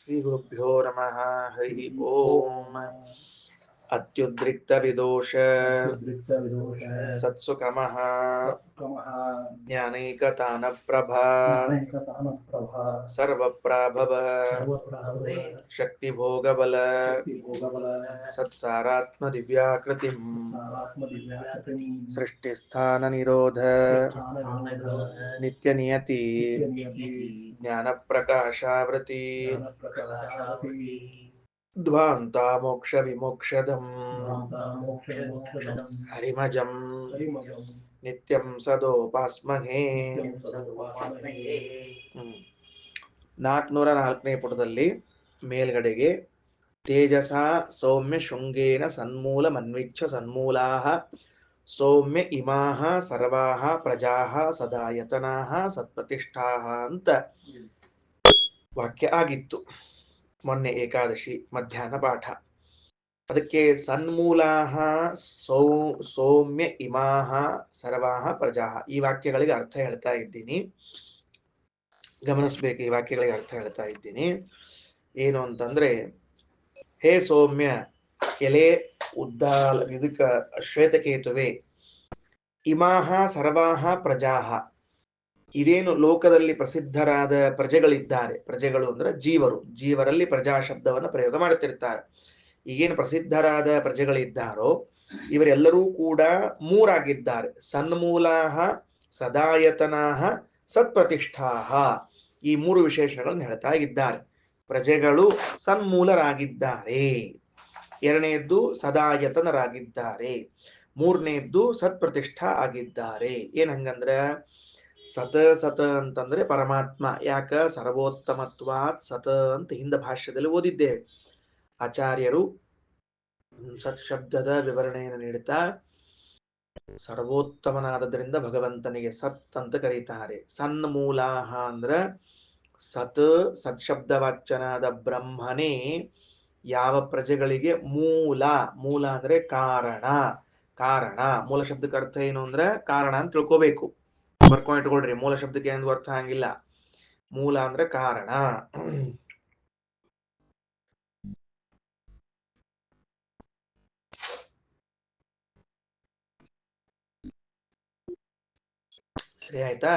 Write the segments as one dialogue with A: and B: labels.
A: श्रीगुरुभ्यो नमः। हरिः ओम्। अत्युद्रिक्तविदोष सत्सुकमः ज्ञानैकतानप्रभा सर्वप्राभव शक्तिभोगबल सत्सारात्मदिव्याकृतिम् सृष्टिस्थाननिरोध नित्यनियति ज्ञानप्रकाशावृति ध्वान्ता मोक्षविमोक्षदम् हरिमजम् नित्यं ಸದೋಪಾಸ್ಮಹೇ. 404ನೇ ಪುಟದಲ್ಲಿ ಮೇಲ್ಗಡೆಗೆ ತೇಜಸ ಸೌಮ್ಯ ಶೃಂಗೇನ ಸನ್ಮೂಲ ಮನ್ವಿಚ್ಛ ಸನ್ಮೂಲಾಹ ಸೌಮ್ಯ ಇಮಾಹ ಸರ್ವಾಹ ಪ್ರಜಾಹ ಸದಾಯತನಾಹ ಸತ್ಪ್ರತಿಷ್ಠಾಹ ಅಂತ ವಾಕ್ಯ ಆಗಿತ್ತು ಮೊನ್ನೆ ಏಕಾದಶಿ ಮಧ್ಯಾಹ್ನ ಪಾಠ. ಅದಕ್ಕೆ ಸನ್ಮೂಲಾಹ ಸೌಮ್ಯ ಇಮಾಹ ಸರ್ವಾಹ ಪ್ರಜಾಹ ಈ ವಾಕ್ಯಗಳಿಗೆ ಅರ್ಥ ಹೇಳ್ತಾ ಇದ್ದೀನಿ. ಗಮನಿಸ್ಬೇಕು, ಈ ವಾಕ್ಯಗಳಿಗೆ ಅರ್ಥ ಹೇಳ್ತಾ ಇದ್ದೀನಿ. ಏನು ಅಂತಂದ್ರೆ, ಹೇ ಸೌಮ್ಯ, ಎಲೆ ಉದ್ದಾಲ ಇದಕ್ಕ ಶ್ವೇತಕೇತುವೆ, ಇಮಾಹ ಸರ್ವಾಹ ಪ್ರಜಾಹ, ಇದೇನು ಲೋಕದಲ್ಲಿ ಪ್ರಸಿದ್ಧರಾದ ಪ್ರಜೆಗಳಿದ್ದಾರೆ, ಪ್ರಜೆಗಳು ಅಂದ್ರೆ ಜೀವರು, ಜೀವರಲ್ಲಿ ಪ್ರಜಾ ಶಬ್ದವನ್ನು ಪ್ರಯೋಗ ಮಾಡುತ್ತಿರ್ತಾರೆ. ಈಗೇನು ಪ್ರಸಿದ್ಧರಾದ ಪ್ರಜೆಗಳಿದ್ದಾರೋ ಇವರೆಲ್ಲರೂ ಕೂಡ ಮೂರಾಗಿದ್ದಾರೆ. ಸನ್ಮೂಲಾಹ ಸದಾಯತನಾಹ ಸತ್ಪ್ರತಿಷ್ಠಾಹ, ಈ ಮೂರು ವಿಶೇಷಗಳನ್ನು ಹೇಳ್ತಾ ಇದ್ದಾರೆ. ಪ್ರಜೆಗಳು ಸನ್ಮೂಲರಾಗಿದ್ದಾರೆ, ಎರಡನೆಯದ್ದು ಸದಾಯತನರಾಗಿದ್ದಾರೆ, ಮೂರನೆಯದ್ದು ಸತ್ಪ್ರತಿಷ್ಠಾ ಆಗಿದ್ದಾರೆ. ಏನ್ ಹಂಗಂದ್ರ ಸತ ಸತ ಅಂತಂದ್ರೆ ಪರಮಾತ್ಮ. ಯಾಕ ಸರ್ವೋತ್ತಮತ್ವಾತ್ ಸತ ಅಂತ ಹಿಂದ ಭಾಷ್ಯದಲ್ಲಿ ಓದಿದ್ದೇವೆ. ಆಚಾರ್ಯರು ಸತ್ ಶಬ್ದದ ವಿವರಣೆಯನ್ನು ನೀಡುತ್ತಾ ಸರ್ವೋತ್ತಮನಾದದ್ರಿಂದ ಭಗವಂತನಿಗೆ ಸತ್ ಅಂತ ಕರೀತಾರೆ. ಸನ್ಮೂಲಾಹ ಅಂದ್ರ ಸತ್ ಸತ್ಶಬ್ದವಾಚ್ಯನಾದ ಬ್ರಹ್ಮನೇ ಯಾವ ಪ್ರಜೆಗಳಿಗೆ ಮೂಲ, ಮೂಲ ಅಂದ್ರೆ ಕಾರಣ, ಕಾರಣ ಮೂಲ ಶಬ್ದಕ್ಕೆ ಅರ್ಥ ಏನು ಅಂದ್ರೆ ಕಾರಣ ಅಂತ ತಿಳ್ಕೋಬೇಕು. ಬರ್ಕೊಂಡು ಇಟ್ಕೊಳ್ರಿ, ಮೂಲ ಶಬ್ದಕ್ಕೆ ಏನು ಅರ್ಥ ಹಂಗಿಲ್ಲ. ಮೂಲ ಅಂದ್ರೆ ಕಾರಣ. ಸರಿ ಆಯ್ತಾ?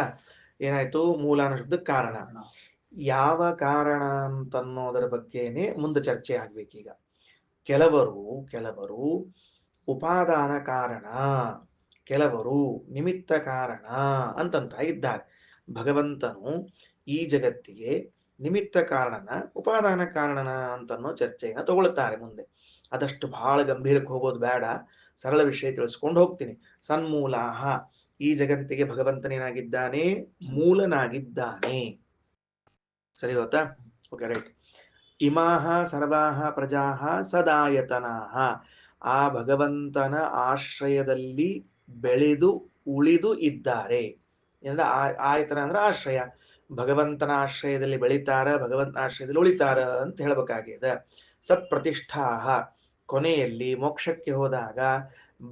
A: ಏನಾಯ್ತು? ಮೂಲ ಅನ್ನೋ ಶಬ್ದಕ್ಕೆ ಕಾರಣ. ಯಾವ ಕಾರಣ ಅಂತನ್ನೋದರ ಬಗ್ಗೆನೆ ಮುಂದೆ ಚರ್ಚೆ ಆಗ್ಬೇಕೀಗ. ಕೆಲವರು ಉಪಾದಾನ ಕಾರಣ, ಕೆಲವರು ನಿಮಿತ್ತ ಕಾರಣ ಅಂತಂತ ಇದ್ದಾರೆ. ಭಗವಂತನು ಈ ಜಗತ್ತಿಗೆ ನಿಮಿತ್ತ ಕಾರಣನ ಉಪಾದಾನ ಕಾರಣನ ಅಂತನ್ನೋ ಚರ್ಚೆಯನ್ನು ತಗೊಳ್ತಾರೆ ಮುಂದೆ. ಅದಷ್ಟು ಬಹಳ ಗಂಭೀರಕ್ಕೆ ಹೋಗೋದು ಬೇಡ, ಸರಳ ವಿಷಯ ತಿಳಿಸ್ಕೊಂಡು ಹೋಗ್ತೀನಿ. ಸನ್ಮೂಲಾಹ, ಈ ಜಗತ್ತಿಗೆ ಭಗವಂತನೇನಾಗಿದ್ದಾನೆ? ಮೂಲನಾಗಿದ್ದಾನೆ. ಸರಿ ಹೋತಾ? Okay, right. ಇಮಾಹ ಸರ್ವಾಹ ಪ್ರಜಾಹ ಸದಾಯತನಾಹ, ಆ ಭಗವಂತನ ಆಶ್ರಯದಲ್ಲಿ ಬೆಳೆದು ಉಳಿದು ಇದ್ದಾರೆ. ಏನಂದ್ರೆ ಆಯತನ ಅಂದ್ರೆ ಆಶ್ರಯ. ಭಗವಂತನ ಆಶ್ರಯದಲ್ಲಿ ಬೆಳಿತಾರ, ಭಗವಂತನ ಆಶ್ರಯದಲ್ಲಿ ಉಳಿತಾರ ಅಂತ ಹೇಳ್ಬೇಕಾಗಿದೆ. ಸತ್ಪ್ರತಿಷ್ಠಾಹ, ಕೊನೆಯಲ್ಲಿ ಮೋಕ್ಷಕ್ಕೆ ಹೋದಾಗ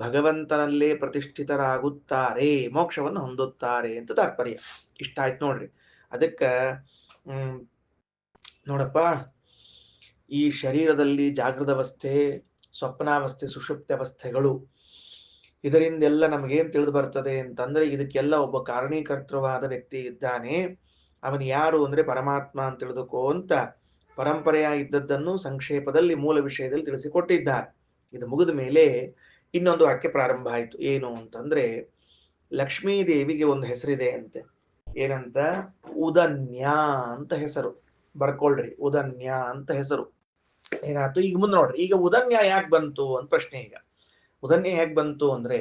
A: ಭಗವಂತನಲ್ಲೇ ಪ್ರತಿಷ್ಠಿತರಾಗುತ್ತಾರೆ, ಮೋಕ್ಷವನ್ನು ಹೊಂದುತ್ತಾರೆ ಅಂತ ತಾತ್ಪರ್ಯ. ಇಷ್ಟ ಆಯ್ತು ನೋಡ್ರಿ. ಅದಕ್ಕ ನೋಡಪ್ಪ, ಈ ಶರೀರದಲ್ಲಿ ಜಾಗೃತ ಅವಸ್ಥೆ, ಸ್ವಪ್ನಾವಸ್ಥೆ, ಸುಷುಪ್ತಿ ಅವಸ್ಥೆಗಳು, ಇದರಿಂದೆಲ್ಲ ನಮಗೇನ್ ತಿಳಿದು ಬರ್ತದೆ ಅಂತಂದ್ರೆ ಇದಕ್ಕೆಲ್ಲ ಒಬ್ಬ ಕಾರಣೀಕರ್ತೃವಾದ ವ್ಯಕ್ತಿ ಇದ್ದಾನೆ. ಅವನು ಯಾರು ಅಂದ್ರೆ ಪರಮಾತ್ಮ ಅಂತ ತಿಳಿದುಕೋ ಅಂತ ಪರಂಪರೆಯ ಇದ್ದದ್ದನ್ನು ಸಂಕ್ಷೇಪದಲ್ಲಿ ಮೂಲ ವಿಷಯದಲ್ಲಿ ತಿಳಿಸಿಕೊಟ್ಟಿದ್ದಾರೆ. ಇದು ಮುಗಿದ ಮೇಲೆ ಇನ್ನೊಂದು ವಾಕ್ಯ ಪ್ರಾರಂಭ ಆಯಿತು. ಏನು ಅಂತಂದ್ರೆ, ಲಕ್ಷ್ಮೀದೇವಿಗೆ ಒಂದು ಹೆಸರಿದೆ ಅಂತೆ. ಏನಂತ? ಉದನ್ಯ ಅಂತ ಹೆಸರು. ಬರ್ಕೊಳ್ರಿ, ಉದನ್ಯ ಅಂತ ಹೆಸರು. ಏನಾಯ್ತು ಈಗ ಮುಂದೆ ನೋಡ್ರಿ. ಈಗ ಉದನ್ಯ ಯಾಕೆ ಬಂತು ಅಂತ ಪ್ರಶ್ನೆ. ಈಗ ಉದನ್ಯ ಹೇಗೆ ಬಂತು ಅಂದ್ರೆ,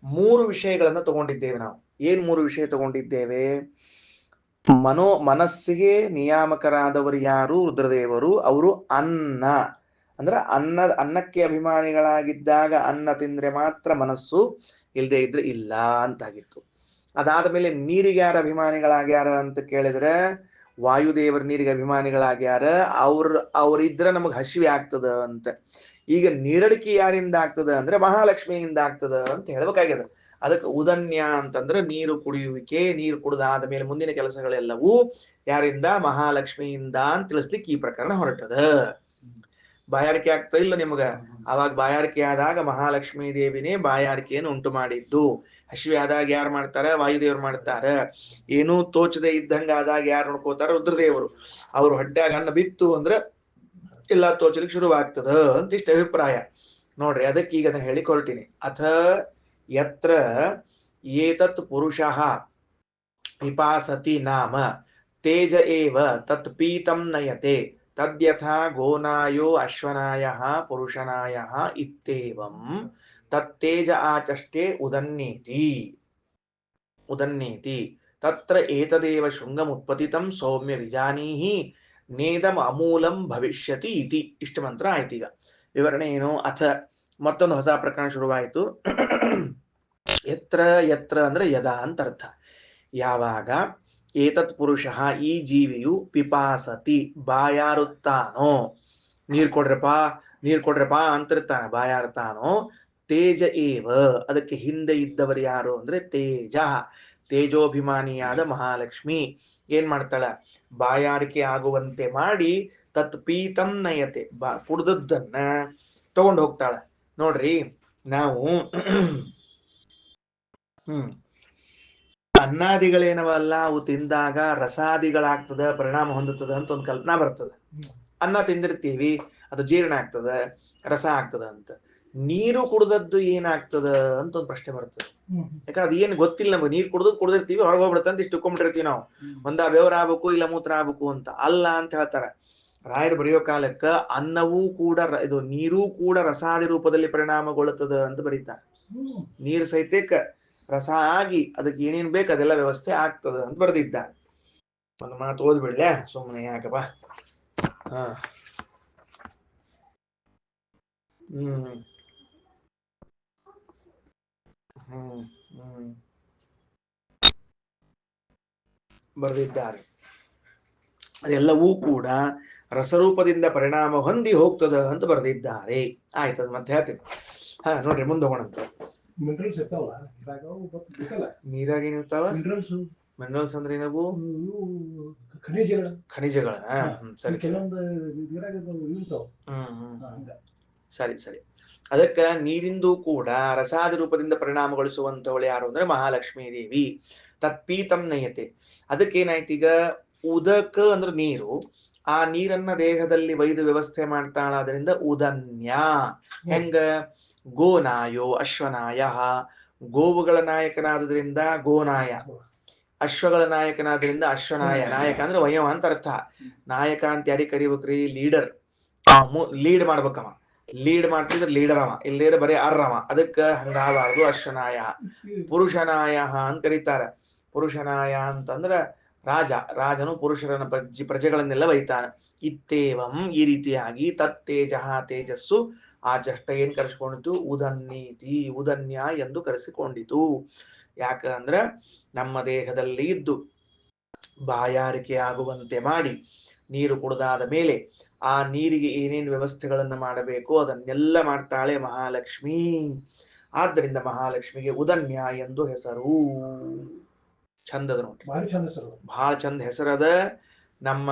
A: ಮೂರು ವಿಷಯಗಳನ್ನ ತಗೊಂಡಿದ್ದೇವೆ ನಾವು. ಏನ್ ಮೂರು ವಿಷಯ ತಗೊಂಡಿದ್ದೇವೆ? ಮನಸ್ಸಿಗೆ ನಿಯಾಮಕರಾದವರು ಯಾರು? ರುದ್ರದೇವರು. ಅವರು ಅನ್ನ ಅಂದ್ರೆ ಅನ್ನಕ್ಕೆ ಅಭಿಮಾನಿಗಳಾಗಿದ್ದಾಗ ಅನ್ನ ತಿಂದ್ರೆ ಮಾತ್ರ ಮನಸ್ಸು, ಇಲ್ಲದೆ ಇದ್ರೆ ಇಲ್ಲ ಅಂತಾಗಿತ್ತು. ಅದಾದ ಮೇಲೆ ನೀರಿಗೆ ಯಾರು ಅಭಿಮಾನಿಗಳಾಗ್ಯಾರ ಅಂತ ಕೇಳಿದ್ರೆ ವಾಯುದೇವರ ನೀರಿಗೆ ಅಭಿಮಾನಿಗಳಾಗ್ಯಾರ. ಅವ್ರಿದ್ರೆ ನಮಗ್ ಹಸಿವೆ ಆಗ್ತದ ಅಂತ. ಈಗ ನೀರಡಿಕೆ ಯಾರಿಂದ ಆಗ್ತದ ಅಂದ್ರೆ ಮಹಾಲಕ್ಷ್ಮಿಯಿಂದ ಆಗ್ತದ ಅಂತ ಹೇಳ್ಬೇಕಾಗ್ಯದ. ಅದಕ್ಕೆ ಉದನ್ಯ ಅಂತಂದ್ರೆ ನೀರು ಕುಡಿಯುವಿಕೆ, ನೀರು ಕುಡಿದಾದ ಮೇಲೆ ಮುಂದಿನ ಕೆಲಸಗಳೆಲ್ಲವೂ ಯಾರಿಂದ? ಮಹಾಲಕ್ಷ್ಮಿಯಿಂದ ಅಂತ ತಿಳಿಸ್ಲಿಕ್ಕೆ ಈ ಪ್ರಕರಣ ಹೊರಟದ. ಬಾಯಾರಿಕೆ ಆಗ್ತಾ ಇಲ್ಲ ನಿಮಗ? ಅವಾಗ ಬಾಯಾರಿಕೆ ಆದಾಗ ಮಹಾಲಕ್ಷ್ಮೀ ದೇವಿನೇ ಬಾಯಾರಿಕೆಯನ್ನು ಉಂಟು ಮಾಡಿದ್ದು. ಹಸಿವೆ ಆದಾಗ ಯಾರು ಮಾಡ್ತಾರ? ವಾಯುದೇವರು ಮಾಡ್ತಾರ. ಏನೂ ತೋಚದೆ ಇದ್ದಂಗ ಆದಾಗ ಯಾರು ನೋಡ್ಕೋತಾರ? ರುದ್ರದೇವರು. ಅವ್ರು ಹೊಟ್ಟ್ಯಾಗ ಅನ್ನ ಬಿತ್ತು ಅಂದ್ರೆ ಎಲ್ಲ ತೋಚಲಿಕ್ಕೆ ಶುರುವಾಗ್ತದ ಅಂತ ಇಷ್ಟ ಅಭಿಪ್ರಾಯ ನೋಡ್ರಿ. ಅದಕ್ಕೆ ಈಗ ನಾನು ಹೇಳಿಕ್ ಹೊರಟಿನಿ. ಅಥ ಯತ್ರ ಏತತ್ ಪುರುಷಃ ಪಿಪಾಸತಿ ನಾಮ ತೇಜ ಏವ ತತ್ ಪೀತಂ ನಯತೆ ತದ್ಯಥಾ ಗೋನಾಯೋ ಅಶ್ವನಾಯಃ ಪುರುಷನಾಯಃ ಇತ್ಯೇವಂ ತತ್ತೇಜ ಆಚಷ್ಟೇ ಉದನ್ನೇತಿ ಉದನ್ನೇತಿ ತತ್ರ ಏತದೇವ ಶೃಂಗಮುತ್ಪತಿತಂ ಸೌಮ್ಯ ವಿಜಾನೀಹಿ ನೇದಂ ಅಮೂಲಂ ಭವಿಷ್ಯತಿ ಇತಿ. ಇಷ್ಟ ಮಂತ್ರ ಆಯ್ತೀಗ. ವಿವರಣೆ ಏನು? ಅಥ ಮತ್ತೊಂದು ಹೊಸ ಪ್ರಕರಣ ಶುರುವಾಯಿತು. ಯತ್ರ ಯತ್ರ ಅಂದ್ರೆ ಯದಾ ಅಂತ ಅರ್ಥ. ಯಾವಾಗ ಏತತ್ ಪುರುಷಃ ಈ ಜೀವಿಯು ಪಿಪಾಸತಿ ಬಾಯಾರುತ್ತಾನೋ, ನೀರ್ ಕೊಡ್ರಪ್ಪ ಅಂತಿರ್ತಾನೆ, ಬಾಯಾರ್ತಾನೋ. ತೇಜ ಏವ ಅದಕ್ಕೆ ಹಿಂದೆ ಇದ್ದವರು ಯಾರು ಅಂದ್ರೆ ತೇಜ, ತೇಜೋಭಿಮಾನಿಯಾದ ಮಹಾಲಕ್ಷ್ಮಿ ಏನ್ ಮಾಡ್ತಾಳ? ಬಾಯಾರಿಕೆ ಆಗುವಂತೆ ಮಾಡಿ ತತ್ ಪೀತಂ ನಯತೆ ಕುಡ್ದದ್ದನ್ನ ತಗೊಂಡು ಹೋಗ್ತಾಳ. ನೋಡ್ರಿ, ನಾವು ಅನ್ನಾದಿಗಳೇನವಲ್ಲ, ಅವು ತಿಂದಾಗ ರಸಾದಿಗಳಾಗ್ತದ, ಪರಿಣಾಮ ಹೊಂದುತ್ತದ ಅಂತ ಒಂದು ಕಲ್ಪನಾ ಬರ್ತದೆ. ಅನ್ನ ತಿಂದಿರ್ತೀವಿ, ಅದು ಜೀರ್ಣ ಆಗ್ತದ, ರಸ ಆಗ್ತದ ಅಂತ. ನೀರು ಕುಡ್ದದ್ದು ಏನಾಗ್ತದ ಅಂತ ಒಂದು ಪ್ರಶ್ನೆ ಬರ್ತದೆ. ಯಾಕಂದ್ರೆ ಅದು ಏನು ಗೊತ್ತಿಲ್ಲ ನಮ್ಗೆ. ನೀರು ಕುಡ್ದಿರ್ತೀವಿ, ಹೊರಗೆ ಹೋಗ್ಬಿಡುತ್ತೆ ಅಂತ ಇಷ್ಟು ಇಟ್ಕೊಂಡ್ಬಿಟ್ಟಿರ್ತೀವಿ ನಾವು. ಒಂದ ಬೆವರ ಆಗ್ಬೇಕು ಇಲ್ಲ ಮೂತ್ರ ಆಗ್ಬೇಕು ಅಂತ. ಅಲ್ಲ ಅಂತ ಹೇಳ್ತಾರ ರಾಯರು ಬರೆಯೋ ಕಾಲಕ್ಕ. ಅನ್ನವೂ ಕೂಡ ಇದು ನೀರೂ ಕೂಡ ರಸಾದಿ ರೂಪದಲ್ಲಿ ಪರಿಣಾಮಗೊಳ್ಳುತ್ತದೆ ಅಂತ ಬರೀತಾರೆ. ನೀರು ಸಹಿತಕ್ಕೆ ರಸ ಆಗಿ ಅದಕ್ಕೆ ಏನೇನ್ ಬೇಕು ಅದೆಲ್ಲ ವ್ಯವಸ್ಥೆ ಆಗ್ತದ ಅಂತ ಬರೆದಿದ್ದಾರೆ. ಒಂದು ಮಾತು ಓದ್ಬಿಡ್ಲೆ, ಸುಮ್ಮನೆ ಯಾಕಪ್ಪ. ಹ ಬರೆದಿದ್ದಾರೆ. ಅದೆಲ್ಲವೂ ಕೂಡ ರಸರೂಪದಿಂದ ಪರಿಣಾಮ ಹೊಂದಿ ಹೋಗ್ತದ ಅಂತ ಬರೆದಿದ್ದಾರೆ. ಆಯ್ತದ ಮತ್ತೆ ಹೇಳ್ತೀನಿ. ನೋಡ್ರಿ, ಮುಂದೆ ಹೋಗೋಣಂತ.
B: ಮಿನರಲ್ಸ್ ಇರ್ತಾವಲ್ಲ
A: ನೀರಾಗ ಏನಿರ್ತಾವ? ಮಿನರಲ್ಸ್ ಅಂದ್ರೆ ಏನವು? ಖನಿಜಗಳ. ಸರಿ ಸರಿ ಸರಿ. ಅದಕ್ಕ ನೀರಿಂದು ಕೂಡ ರಸಾದಿ ರೂಪದಿಂದ ಪರಿಣಾಮಗೊಳಿಸುವಂತವಳು ಯಾರು ಅಂದ್ರೆ ಮಹಾಲಕ್ಷ್ಮೀ ದೇವಿ. ತತ್ಪೀತಂ ನಯತೆ. ಅದಕ್ಕೇನಾಯ್ತೀಗ? ಉದಕ ಅಂದ್ರೆ ನೀರು. ಆ ನೀರನ್ನ ದೇಹದಲ್ಲಿ ಒಯ್ದು ವ್ಯವಸ್ಥೆ ಮಾಡ್ತಾಳಾದ್ರಿಂದ ಉದನ್ಯ. ಹೆಂಗ? ಗೋನಾಯೋ ಅಶ್ವನಾಯ. ಗೋವುಗಳ ನಾಯಕನಾದ್ರಿಂದ ಗೋನಾಯ, ಅಶ್ವಗಳ ನಾಯಕನಾದ್ರಿಂದ ಅಶ್ವನಾಯ. ನಾಯಕ ಅಂದ್ರೆ ವಯವ ಅಂತ ಅರ್ಥ. ನಾಯಕ ಅಂತ ಯಾರಿಗೆ ಕರಿಬೇಕ್ರಿ? ಲೀಡರ್. ಲೀಡ್ ಮಾಡ್ಬೇಕವ. ಲೀಡ್ ಮಾಡ್ತಿದ್ರೆ ಲೀಡರ್ ಅವ, ಇಲ್ಲದೇ ಬರೀ ಅರ್ರವ. ಅದಕ್ಕ ಹಂಗಾಬಾರ್ದು. ಅಶ್ವನಾಯ. ಪುರುಷನಾಯ ಅಂತ ಕರೀತಾರೆ. ಪುರುಷನಾಯ ಅಂತಂದ್ರ ರಾಜ. ರಾಜನು ಪುರುಷರನ್ನ ಪ್ರಜೆಗಳನ್ನೆಲ್ಲ ಬೈತಾನೆ. ಇತ್ತೇವಂ ಈ ರೀತಿಯಾಗಿ ತತ್ತೇಜ ತೇಜಸ್ಸು ಆಚಷ್ಟ ಏನ್ ಕರೆಸ್ಕೊಂಡಿತು? ಉದನ್ನೀತಿ ಉದನ್ಯ ಎಂದು ಕರೆಸಿಕೊಂಡಿತು. ಯಾಕಂದ್ರ ನಮ್ಮ ದೇಹದಲ್ಲಿ ಇದ್ದು ಬಾಯಾರಿಕೆ ಆಗುವಂತೆ ಮಾಡಿ ನೀರು ಕುಡಿದಾದ ಮೇಲೆ ಆ ನೀರಿಗೆ ಏನೇನು ವ್ಯವಸ್ಥೆಗಳನ್ನ ಮಾಡಬೇಕು ಅದನ್ನೆಲ್ಲ ಮಾಡ್ತಾಳೆ ಮಹಾಲಕ್ಷ್ಮಿ. ಆದ್ದರಿಂದ ಮಹಾಲಕ್ಷ್ಮಿಗೆ ಉದನ್ಯ ಎಂದು ಹೆಸರು. ಚಂದದ ನೋಡಿ, ಬಹಳ ಚಂದ ಹೆಸರದ. ನಮ್ಮ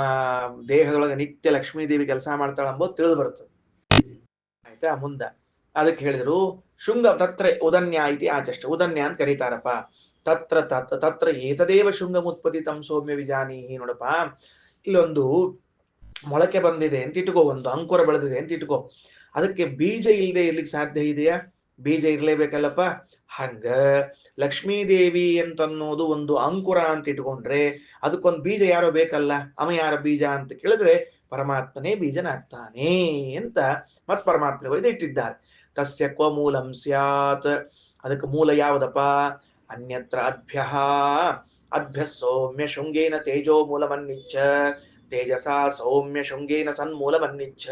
A: ದೇಹದೊಳಗೆ ನಿತ್ಯ ಲಕ್ಷ್ಮೀ ದೇವಿ ಕೆಲಸ ಮಾಡ್ತಾಳ ಎಂಬುದು ತಿಳಿದು ಬರ್ತದೆ. ಆಯ್ತಾ? ಮುಂದ ಅದಕ್ಕೆ ಹೇಳಿದ್ರು ಶೃಂಗ ತತ್ರ ಉದನ್ಯ ಐತಿ ಆಚಷ್ಟ. ಉದನ್ಯ ಅಂತ ಕರೀತಾರಪ್ಪ. ತತ್ರ ತತ್ರ ಏತದೇವ ಶೃಂಗಮುತ್ಪತಿತಂ ಸೌಮ್ಯ ವಿಜಾನೀಹಿ. ನೋಡಪ್ಪ, ಇಲ್ಲೊಂದು ಮೊಳಕೆ ಬಂದಿದೆ ಅಂತ ಇಟ್ಕೋ, ಒಂದು ಅಂಕುರ ಬೆಳೆದಿದೆ ಅಂತ ಇಟ್ಕೋ. ಅದಕ್ಕೆ ಬೀಜ ಇಲ್ಲದೆ ಇರ್ಲಿಕ್ಕೆ ಸಾಧ್ಯ ಇದೆಯಾ? ಬೀಜ ಇರ್ಲೇಬೇಕಲ್ಲಪ್ಪ. ಹಂಗ ಲಕ್ಷ್ಮೀದೇವಿ ಅಂತನ್ನೋದು ಒಂದು ಅಂಕುರ ಅಂತ ಇಟ್ಕೊಂಡ್ರೆ ಅದಕ್ಕೊಂದು ಬೀಜ ಯಾರೋ ಬೇಕಲ್ಲ. ಅವ ಯಾರ ಬೀಜ ಅಂತ ಕೇಳಿದ್ರೆ ಪರಮಾತ್ಮನೇ ಬೀಜನಾಗ್ತಾನೆ ಅಂತ ಮತ್ ಪರಮಾತ್ಮ ಒಯ್ದು ಇಟ್ಟಿದ್ದಾರೆ. ತಸ್ಯ ಕ್ವ ಮೂಲಂ ಸ್ಯಾತ್. ಅದಕ್ಕೆ ಮೂಲ ಯಾವುದಪ್ಪ? ಅನ್ಯತ್ರ ಅಭ್ಯ ಅಭ್ಯ ಸೌಮ್ಯ ಶೃಂಗೇನ ತೇಜೋ ಮೂಲಮನ್ನಿಚ್ಛ ತೇಜಸಾ ಸೌಮ್ಯ ಶೃಂಗೇನ ಸನ್ಮೂಲಮನ್ನಿಚ್ಛ.